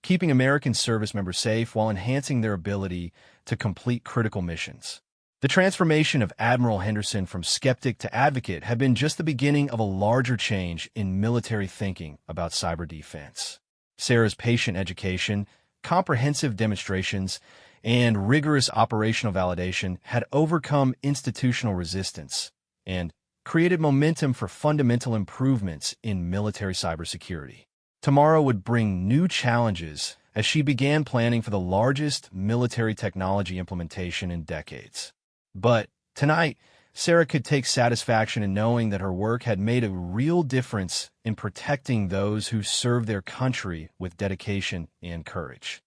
keeping American service members safe while enhancing their ability to complete critical missions. The transformation of Admiral Henderson from skeptic to advocate had been just the beginning of a larger change in military thinking about cyber defense. Sarah's patient education, comprehensive demonstrations, and rigorous operational validation had overcome institutional resistance and created momentum for fundamental improvements in military cybersecurity. Tomorrow would bring new challenges as she began planning for the largest military technology implementation in decades. But tonight, Sarah could take satisfaction in knowing that her work had made a real difference in protecting those who serve their country with dedication and courage.